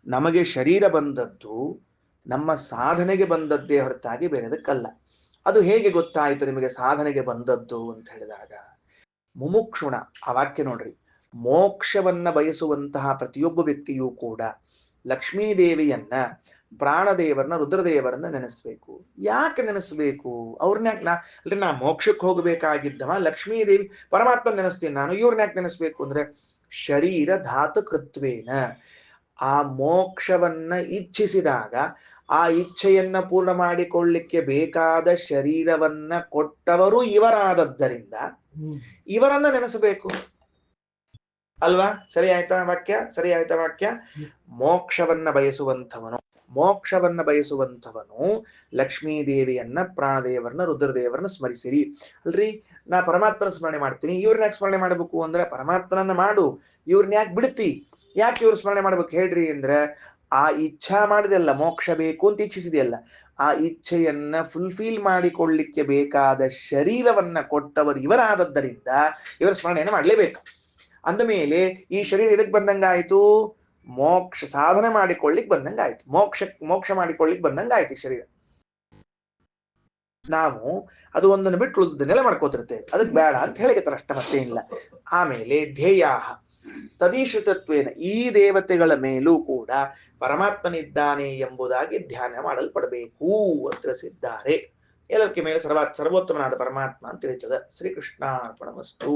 A: ನಮಗೆ ಶರೀರ ಬಂದದ್ದು ನಮ್ಮ ಸಾಧನೆಗೆ ಬಂದದ್ದೇ ಹೊರತಾಗಿ ಬೇರೆದಕ್ಕಲ್ಲ. ಅದು ಹೇಗೆ ಗೊತ್ತಾಯಿತು ನಿಮಗೆ ಸಾಧನೆಗೆ ಬಂದದ್ದು ಅಂತ ಹೇಳಿದಾಗ, ಮುಮುಕ್ಷುಣ ಆ ವಾಕ್ಯ ನೋಡ್ರಿ. ಮೋಕ್ಷವನ್ನ ಬಯಸುವಂತಹ ಪ್ರತಿಯೊಬ್ಬ ವ್ಯಕ್ತಿಯೂ ಕೂಡ ಲಕ್ಷ್ಮೀದೇವಿಯನ್ನ, ಪ್ರಾಣದೇವರನ್ನ, ರುದ್ರದೇವರನ್ನ ನೆನೆಸ್ಬೇಕು. ಯಾಕೆ ನೆನೆಸ್ಬೇಕು? ಅವ್ರನ್ನ ಯಾಕೆ ನಾ ಮೋಕ್ಷಕ್ಕೆ ಹೋಗಬೇಕಾಗಿದ್ದವ ಲಕ್ಷ್ಮೀದೇವಿ ಪರಮಾತ್ಮ ನೆನೆಸ್ತೀನಿ ನಾನು, ಇವ್ರನ್ನ ಯಾಕೆ ನೆನೆಸ್ಬೇಕು ಅಂದ್ರೆ ಶರೀರ ಧಾತುಕೃತ್ವೇನ, ಆ ಮೋಕ್ಷವನ್ನ ಇಚ್ಛಿಸಿದಾಗ ಆ ಇಚ್ಛೆಯನ್ನ ಪೂರ್ಣ ಮಾಡಿಕೊಳ್ಳಿಕ್ಕೆ ಬೇಕಾದ ಶರೀರವನ್ನ ಕೊಟ್ಟವರು ಇವರಾದದ್ದರಿಂದ ಇವರನ್ನ ನೆನೆಸಬೇಕು ಅಲ್ವಾ? ಸರಿ ಆಯ್ತಾ ವಾಕ್ಯ? ಮೋಕ್ಷವನ್ನ ಬಯಸುವಂಥವನು ಲಕ್ಷ್ಮೀ ದೇವಿಯನ್ನ, ಪ್ರಾಣದೇವರನ್ನ, ರುದ್ರದೇವರನ್ನ ಸ್ಮರಿಸಿರಿ. ಅಲ್ರಿ, ನಾ ಪರಮಾತ್ಮನ ಸ್ಮರಣೆ ಮಾಡ್ತೀನಿ, ಇವ್ರನ್ನ ಯಾಕೆ ಸ್ಮರಣೆ ಮಾಡ್ಬೇಕು ಅಂದ್ರೆ ಪರಮಾತ್ಮನನ್ನ ಮಾಡು, ಇವ್ರನ್ನ ಯಾಕೆ ಬಿಡ್ತಿ, ಯಾಕೆ ಇವ್ರು ಸ್ಮರಣೆ ಮಾಡ್ಬೇಕು ಹೇಳ್ರಿ ಅಂದ್ರೆ, ಆ ಇಚ್ಛಾ ಮಾಡಿದೆಲ್ಲ ಮೋಕ್ಷ ಬೇಕು ಅಂತ ಇಚ್ಛಿಸಿದೆಯಲ್ಲ, ಆ ಇಚ್ಛೆಯನ್ನ ಫುಲ್ಫಿಲ್ ಮಾಡಿಕೊಳ್ಳಿಕ್ಕೆ ಬೇಕಾದ ಶರೀರವನ್ನ ಕೊಟ್ಟವರು ಇವರಾದದ್ದರಿಂದ ಇವರ ಸ್ಮರಣೆಯನ್ನು ಮಾಡಲೇಬೇಕು. ಅಂದ ಮೇಲೆ ಈ ಶರೀರ ಇದಕ್ಕೆ ಬಂದಂಗಾಯ್ತು, ಮೋಕ್ಷ ಸಾಧನೆ ಮಾಡಿಕೊಳ್ಳಿಕ್ ಬಂದಂಗಾಯ್ತು, ಮೋಕ್ಷ ಮಾಡಿಕೊಳ್ಳಿಕ್ ಬಂದಂಗಾಯ್ತು ಈ ಶರೀರ. ನಾವು ಅದು ಒಂದನ್ನು ಬಿಟ್ಟು ಉಳಿದನ್ನೆಲ್ಲ ಮಾಡ್ಕೋತಿರ್ತೇವೆ, ಅದಕ್ಕೆ ಬೇಡ ಅಂತ ಹೇಳಿಕತ್ತರ ಅಷ್ಟ, ಮತ್ತೇನಿಲ್ಲ. ಆಮೇಲೆ ಧ್ಯೇಯಾಹ ತದೀಶ್ರುತತ್ವೇನ, ಈ ದೇವತೆಗಳ ಮೇಲೂ ಕೂಡ ಪರಮಾತ್ಮನಿದ್ದಾನೆ ಎಂಬುದಾಗಿ ಧ್ಯಾನ ಮಾಡಲ್ಪಡಬೇಕು ಅಂತ ತಿಳಿಸಿದ್ದಾರೆ. ಎಲ್ಲಕ್ಕೆ ಮೇಲೆ ಸರ್ವೋತ್ತಮನಾದ ಪರಮಾತ್ಮ ಅಂತ ತಿಳಿತದ. ಶ್ರೀಕೃಷ್ಣಾರ್ಪಣಮಸ್ತು.